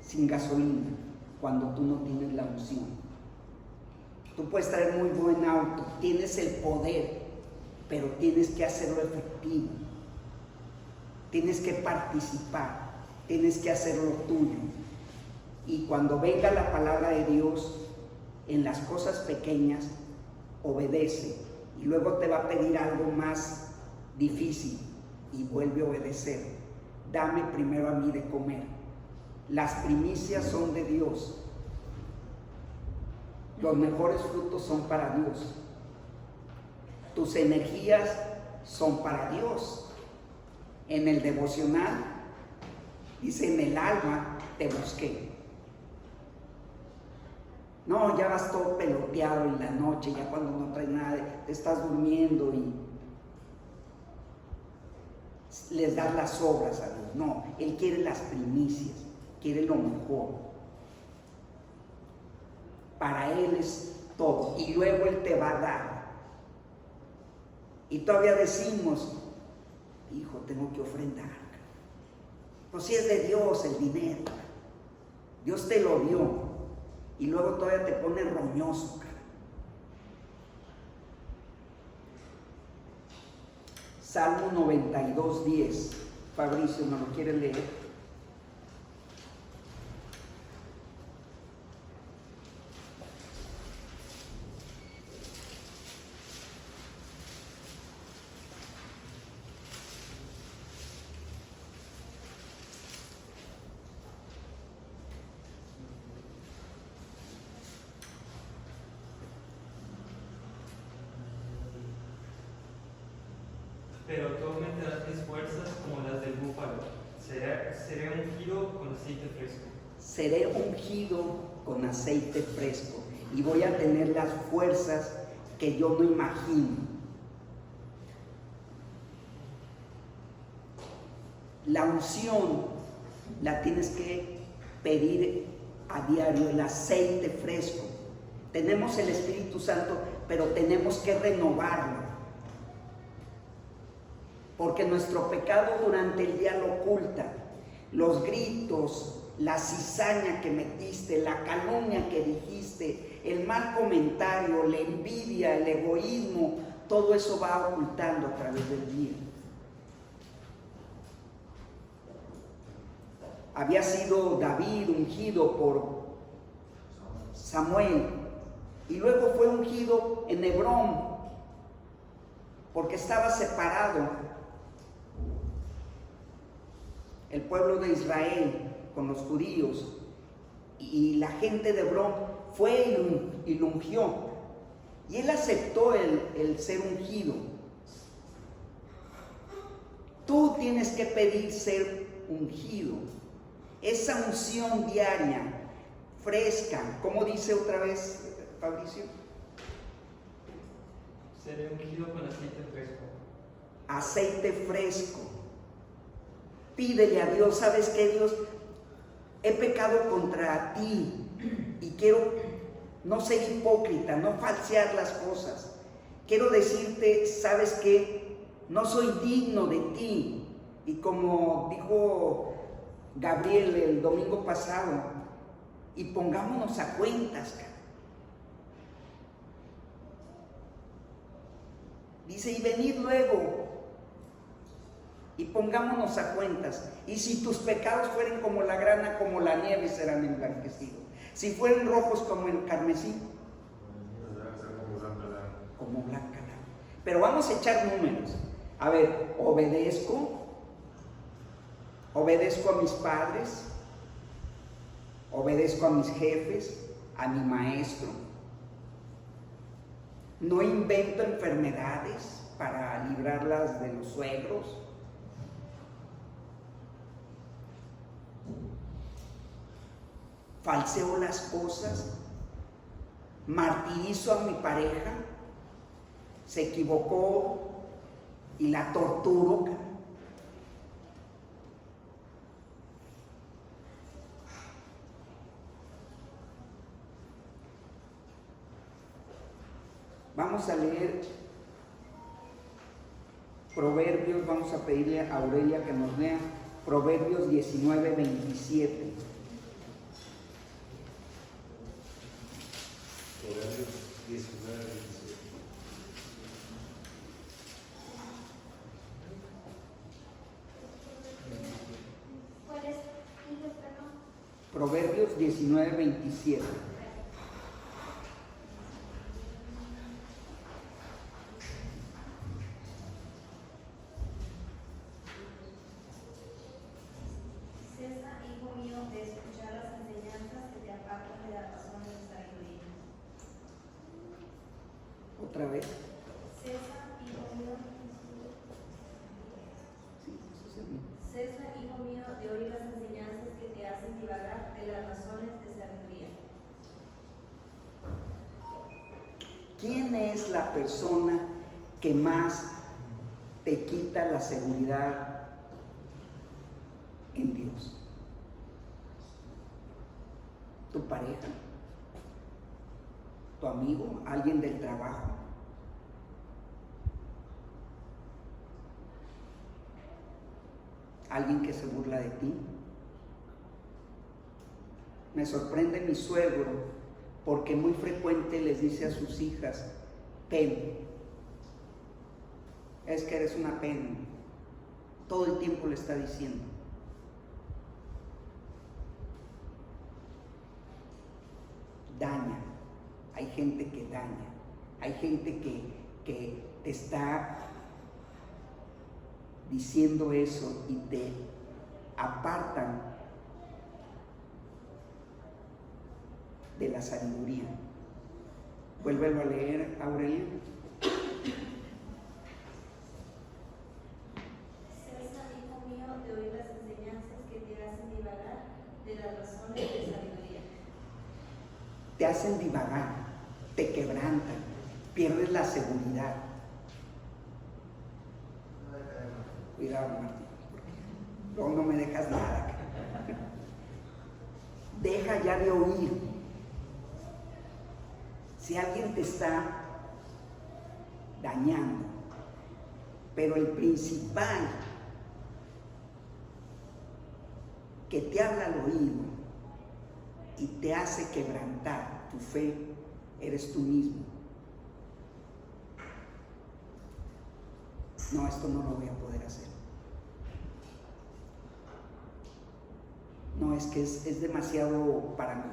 sin gasolina, cuando tú no tienes la unción. Tú puedes traer muy buen auto, tienes el poder, pero tienes que hacerlo efectivo. Tienes que participar, tienes que hacerlo tuyo. Y cuando venga la palabra de Dios, en las cosas pequeñas, obedece. Y luego te va a pedir algo más difícil y vuelve a obedecer. Dame primero a mí de comer. Las primicias son de Dios. Los mejores frutos son para Dios. Tus energías son para Dios. En el devocional dice, en el alma te busqué. No, ya vas todo peloteado en la noche, ya cuando no traes nada, te estás durmiendo y les das las obras a Dios. No, Él quiere las primicias, quiere lo mejor. Para Él es todo. Y luego Él te va a dar. Y todavía decimos, hijo, tengo que ofrendar. Pues si es de Dios el dinero. Dios te lo dio. Y luego todavía te pone roñoso. Salmo 92:10. Fabricio, ¿me lo quiere leer? Pero tú aumentarás mis fuerzas como las del búfalo. Seré ungido con aceite fresco. Seré ungido con aceite fresco y voy a tener las fuerzas que yo no imagino. La unción la tienes que pedir a diario, el aceite fresco. Tenemos el Espíritu Santo, pero tenemos que renovarlo. Porque nuestro pecado durante el día lo oculta. Los gritos, la cizaña que metiste, la calumnia que dijiste, el mal comentario, la envidia, el egoísmo, todo eso va ocultando a través del día. Había sido David ungido por Samuel y luego fue ungido en Hebrón porque estaba separado el pueblo de Israel con los judíos, y la gente de Hebrón fue y lo ungió, y él aceptó el ser ungido. Tú tienes que pedir ser ungido esa unción diaria, fresca. ¿Cómo dice otra vez, Fabricio? Seré ungido con aceite fresco. Aceite fresco. Pídele a Dios, ¿sabes qué, Dios? He pecado contra ti y quiero no ser hipócrita, no falsear las cosas. Quiero decirte, ¿sabes qué? No soy digno de ti. Y como dijo Gabriel el domingo pasado, y pongámonos a cuentas, cara. Dice, y venid luego, y pongámonos a cuentas. Y si tus pecados fueren como la grana, como la nieve, serán emblanquecidos. Si fueren rojos como el carmesí, como blanca lana. Pero vamos a echar números. A ver, obedezco a mis padres, obedezco a mis jefes, a mi maestro. No invento enfermedades para librarlas de los suegros. Falseo las cosas, martirizo a mi pareja, se equivocó y la torturo. Vamos a leer Proverbios, vamos a pedirle a Aurelia que nos lea Proverbios 19, 27. Proverbios 19, 27. ¿Cuál es? Proverbios 19, 27. Cesa, hijo mío, de escuchar las enseñanzas que te apartan de las razones de sabiduría. Otra vez. Cesa, hijo mío, Sí, eso es el mismo. cesa, hijo mío, de oír las enseñanzas que te hacen divagar de las razones de sabiduría. ¿Quién es la persona que más te quita la seguridad en Dios? ¿Tu pareja? ¿Tu amigo? ¿Alguien del trabajo? ¿Alguien que se burla de ti? Me sorprende mi suegro porque muy frecuente les dice a sus hijas, pen, es que eres una pen. Todo el tiempo le está diciendo. Daña, hay gente que daña, hay gente que te está diciendo eso y te apartan de la sabiduría. Vuélvelo a leer, Aurelio. Cesa, hijo mío, de oír las enseñanzas que te hacen divagar de las razones de sabiduría. Te hacen divagar, te quebrantan, pierdes la seguridad. Cuidado, Martín, porque luego no me dejas nada. Deja ya de oír. Si alguien te está dañando, pero el principal que te habla al oído y te hace quebrantar tu fe, eres tú mismo. No, esto no lo voy a poder hacer. No, es que es demasiado para mí.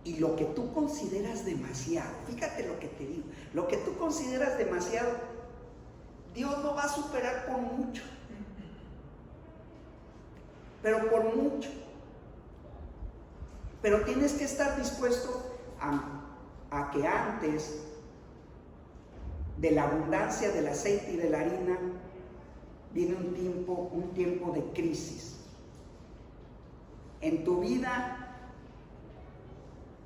Y lo que tú consideras demasiado, fíjate lo que te digo, lo que tú consideras demasiado, Dios lo va a superar por mucho. Pero por mucho. Pero tienes que estar dispuesto a que antes de la abundancia del aceite y de la harina viene un tiempo de crisis. En tu vida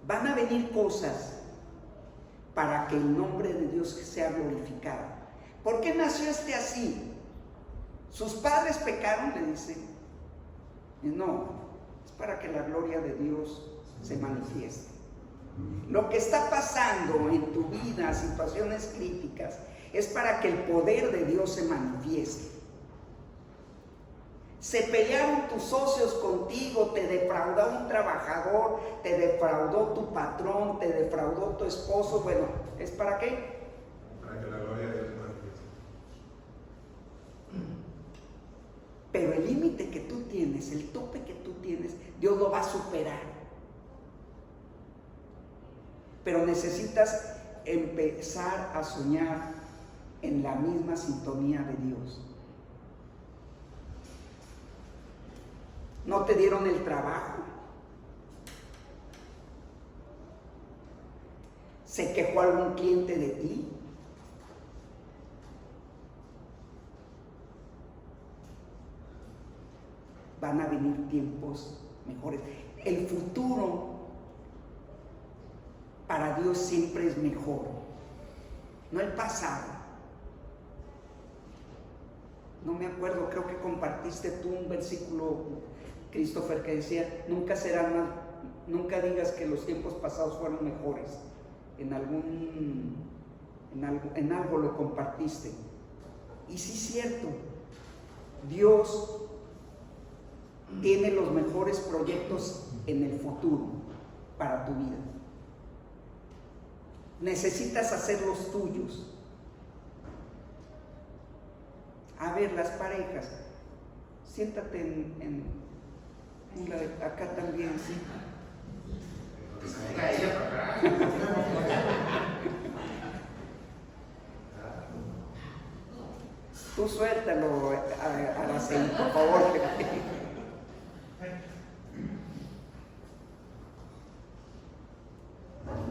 van a venir cosas para que el nombre de Dios sea glorificado. ¿Por qué nació así? ¿Sus padres pecaron? Le dicen. No, es para que la gloria de Dios se manifieste. Lo que está pasando en tu vida, situaciones críticas, es para que el poder de Dios se manifieste. Se pelearon tus socios contigo, te defraudó un trabajador, te defraudó tu patrón, te defraudó tu esposo. Bueno, ¿es para qué? Para que la gloria de Dios se manifieste. Pero el límite que tú tienes, el tope que tú tienes, Dios lo va a superar. Pero necesitas empezar a soñar en la misma sintonía de Dios. ¿No te dieron el trabajo? ¿Se quejó algún cliente de ti? Van a venir tiempos mejores. El futuro para Dios siempre es mejor, no el pasado. No me acuerdo, creo que compartiste tú un versículo, Christopher, que decía, nunca digas que los tiempos pasados fueron mejores. En algo lo compartiste. Y sí es cierto, Dios tiene los mejores proyectos en el futuro para tu vida. Necesitas hacer los tuyos. A ver, las parejas, siéntate acá también, ¿sí? Que se venga ella para acá. Tú suéltalo, Araceli, por favor.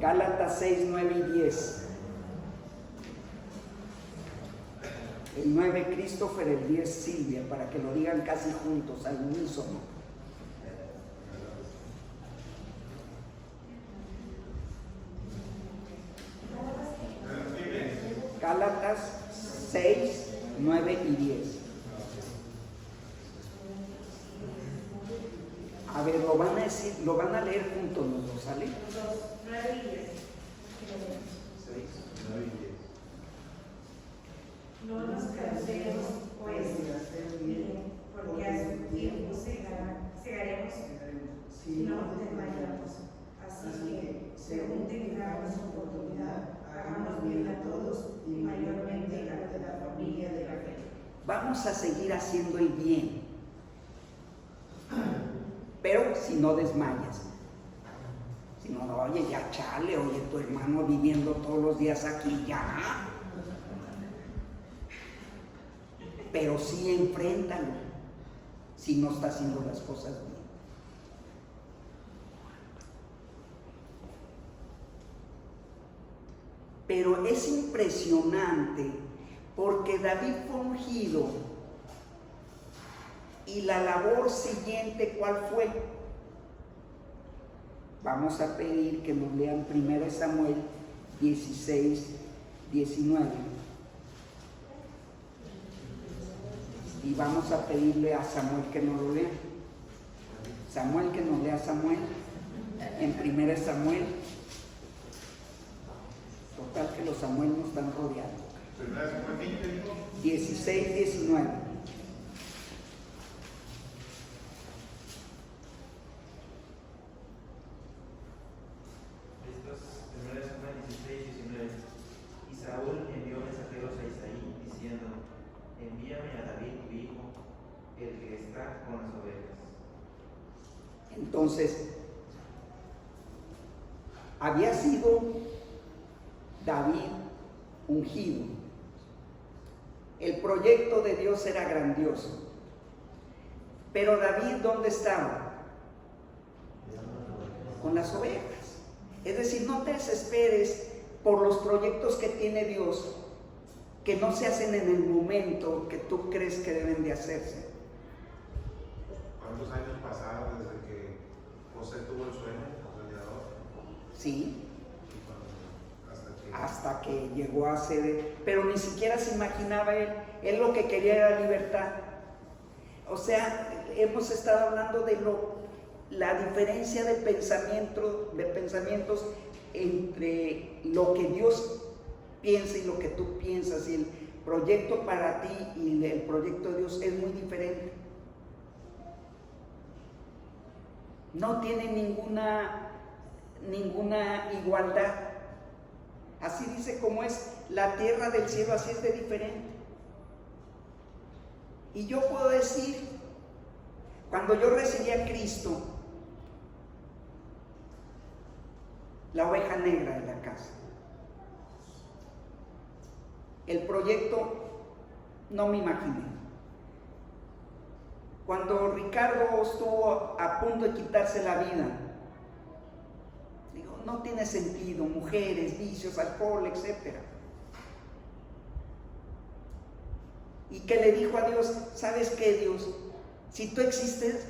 Gálatas 6, 9 y 10. El 9 Christopher, el 10 Silvia, para que lo digan casi juntos, al unísono. Gálatas 6, 9 y 10. A ver, lo van a decir, lo van a leer juntos los dos, ¿sale? 9 y 10. 6, 9 y 10. No nos cansemos, pues, porque a su tiempo segaremos si no desmayamos. Así que, según tengamos oportunidad, hagamos bien a todos y mayormente a los de la familia de la fe. Vamos a seguir haciendo el bien, pero si no desmayas. Si no, oye, ya chale, oye, tu hermano viviendo todos los días aquí, ya. Pero sí enfréntalo si no está haciendo las cosas bien. Pero es impresionante porque David fue ungido y la labor siguiente, ¿cuál fue? Vamos a pedir que nos lean 1 Samuel 16, 19. Y vamos a pedirle a Samuel que nos lo lea. Samuel, que nos lea Samuel en 1 Samuel. Total que los Samuel nos están rodeando. 1 Samuel 16, 19. Esto es 1 Samuel 16, 19. Y Saúl envió mensajeros a Isaí diciendo: envíame a David tu hijo, el que está con las ovejas. Entonces, había sido David ungido. El proyecto de Dios era grandioso. Pero David, ¿dónde estaba? Con las ovejas. Es decir, no te desesperes por los proyectos que tiene Dios, que no se hacen en el momento que tú crees que deben de hacerse. ¿Cuántos años pasaron desde que José tuvo el sueño, el soñador. Sí, Y hasta que llegó a ser, pero ni siquiera se imaginaba él lo que quería era libertad. O sea, hemos estado hablando de la diferencia de pensamientos entre lo que Dios piensa y lo que tú piensas, y el proyecto para ti y el proyecto de Dios es muy diferente. No tiene ninguna igualdad. Así dice, como es la tierra del cielo, así es de diferente. Y yo puedo decir, cuando yo recibí a Cristo, la oveja negra de la casa, el proyecto no me imaginé. Cuando Ricardo estuvo a punto de quitarse la vida, digo, no tiene sentido, mujeres, vicios, alcohol, etc. Y que le dijo a Dios, ¿sabes qué, Dios? Si tú existes,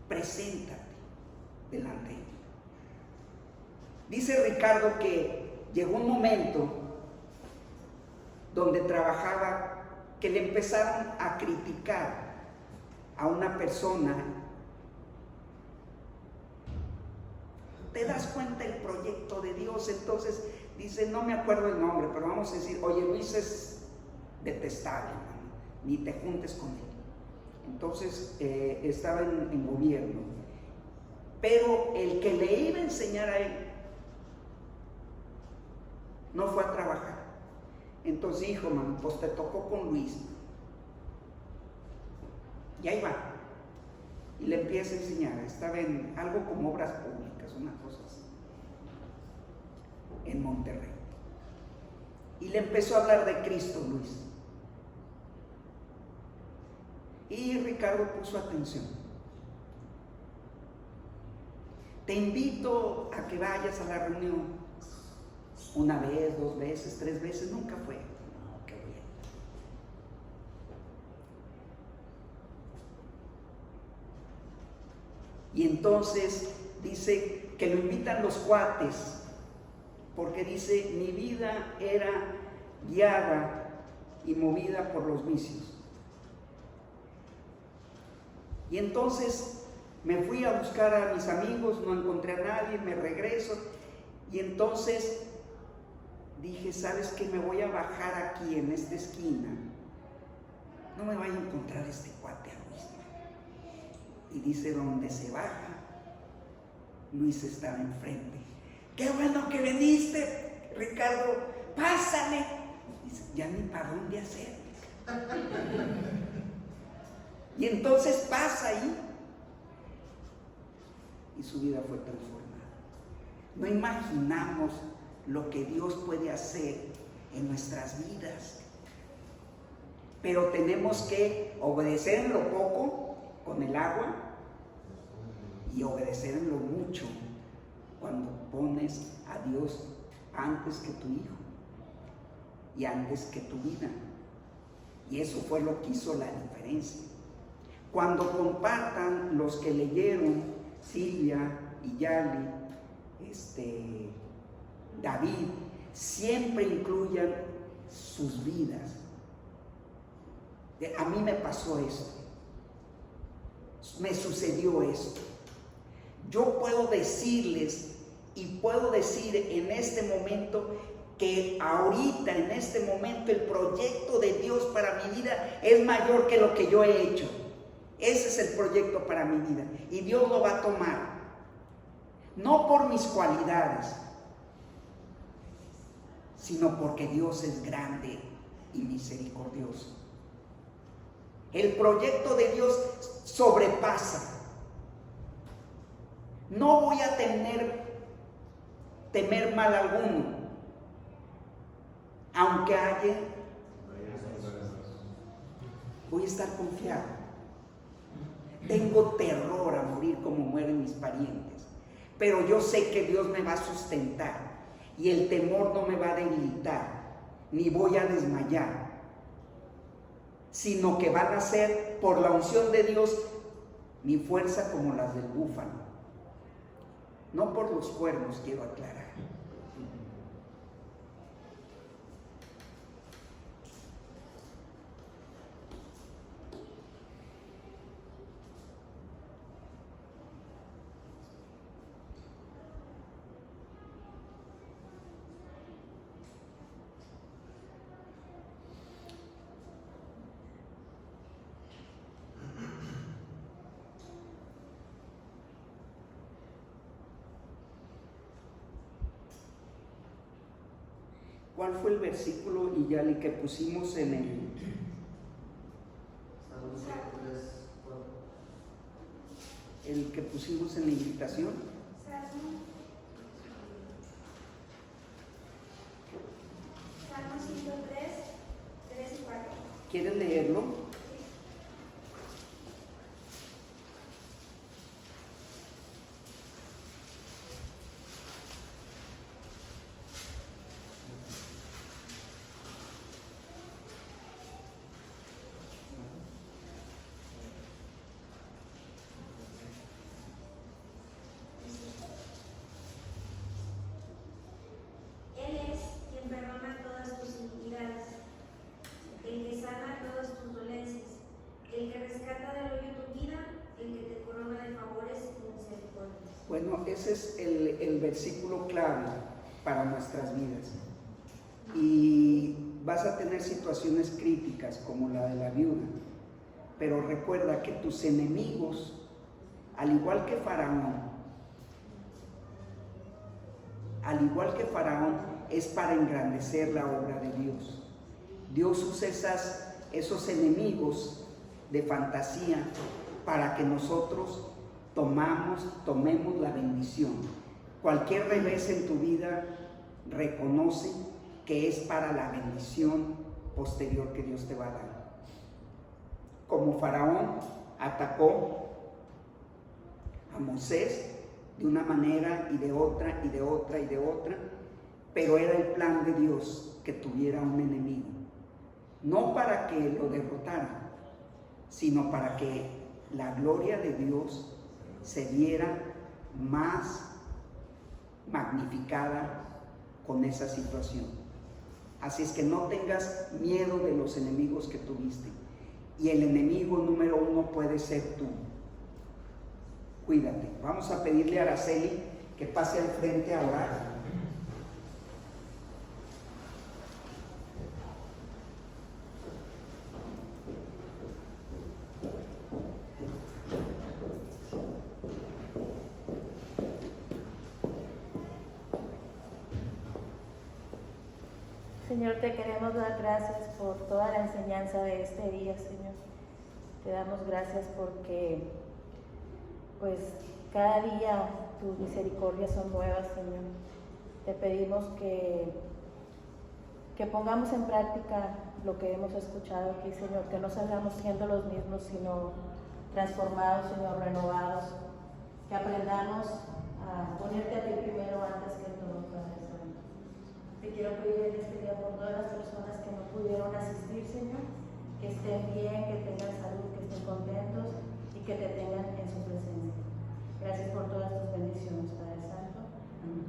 preséntate delante de mí. Dice Ricardo que llegó un momento donde trabajaba que le empezaron a criticar a una persona. ¿Te das cuenta el proyecto de Dios? Entonces dice, no me acuerdo el nombre, pero vamos a decir, oye, Luis es detestable, ni te juntes con él. Entonces estaba en gobierno, pero el que le iba a enseñar a él no fue a trabajar. Entonces dijo, mano, pues te tocó con Luis. Y ahí va. Y le empieza a enseñar. Estaba en algo como obras públicas, una cosa así, en Monterrey. Y le empezó a hablar de Cristo, Luis. Y Ricardo puso atención. Te invito a que vayas a la reunión. Una vez, 2 veces, 3 veces, nunca fue. No, qué bien. Y entonces dice que lo invitan los cuates, porque dice, mi vida era guiada y movida por los vicios. Y entonces me fui a buscar a mis amigos, no encontré a nadie, me regreso, y entonces dije, ¿sabes qué? Me voy a bajar aquí en esta esquina. No me vaya a encontrar este cuate a Luis. Y dice, donde se baja, Luis estaba enfrente. ¡Qué bueno que viniste, Ricardo! ¡Pásale! Dice, ya ni para dónde hacer. Y entonces pasa ahí. Y su vida fue transformada. No imaginamos lo que Dios puede hacer en nuestras vidas, pero tenemos que obedecer en lo poco con el agua y obedecer en lo mucho cuando pones a Dios antes que tu hijo y antes que tu vida. Y eso fue lo que hizo la diferencia. Cuando compartan los que leyeron, Silvia y Yali, David, siempre incluyan sus vidas. A mí me pasó esto, me sucedió esto. Yo puedo decirles y puedo decir en este momento que ahorita, en este momento, el proyecto de Dios para mi vida es mayor que lo que yo he hecho. Ese es el proyecto para mi vida y Dios lo va a tomar, no por mis cualidades, sino porque Dios es grande y misericordioso. El proyecto de Dios sobrepasa. No voy a temer mal alguno, aunque haya, voy a estar confiado. Tengo terror a morir como mueren mis parientes, pero yo sé que Dios me va a sustentar. Y el temor no me va a debilitar, ni voy a desmayar, sino que van a ser, por la unción de Dios, mi fuerza como las del búfalo. no por los cuernos, quiero aclarar. ¿Cuál fue el versículo, Iyali, que pusimos en el... el que pusimos en la invitación? Salmo 103, 3 y 4. ¿Quieren leerlo? Él es quien perdona todas tus iniquidades, el que sana todas tus dolencias, el que rescata del hoyo tu vida, el que te corona de favores y misericordias. Bueno, ese es el versículo clave para nuestras vidas. Y vas a tener situaciones críticas como la de la viuda, pero recuerda que tus enemigos, al igual que Faraón, es para engrandecer la obra de Dios. Dios usa esos enemigos de fantasía para que nosotros tomemos la bendición. Cualquier revés en tu vida, reconoce que es para la bendición posterior que Dios te va a dar. Como Faraón atacó a Moisés de una manera y de otra y de otra y de otra, pero era el plan de Dios que tuviera un enemigo, no para que lo derrotara, sino para que la gloria de Dios se viera más magnificada con esa situación. Así es que no tengas miedo de los enemigos que tuviste, y el enemigo número 1 puede ser tú. Cuídate. Vamos a pedirle a Araceli que pase al frente a orar. Señor, te queremos dar gracias por toda la enseñanza de este día, Señor. Te damos gracias porque, pues, cada día tus misericordias son nuevas, Señor. Te pedimos que pongamos en práctica lo que hemos escuchado aquí, Señor, que no salgamos siendo los mismos, sino transformados, Señor, renovados, que aprendamos a ponerte a ti primero antes que todo, Padre Santo. Te quiero pedir en este día por todas las personas que no pudieron asistir, Señor, que estén bien, que tengan salud, que estén contentos y que te tengan en su presencia. Gracias por todas tus bendiciones, Padre Santo. Amén.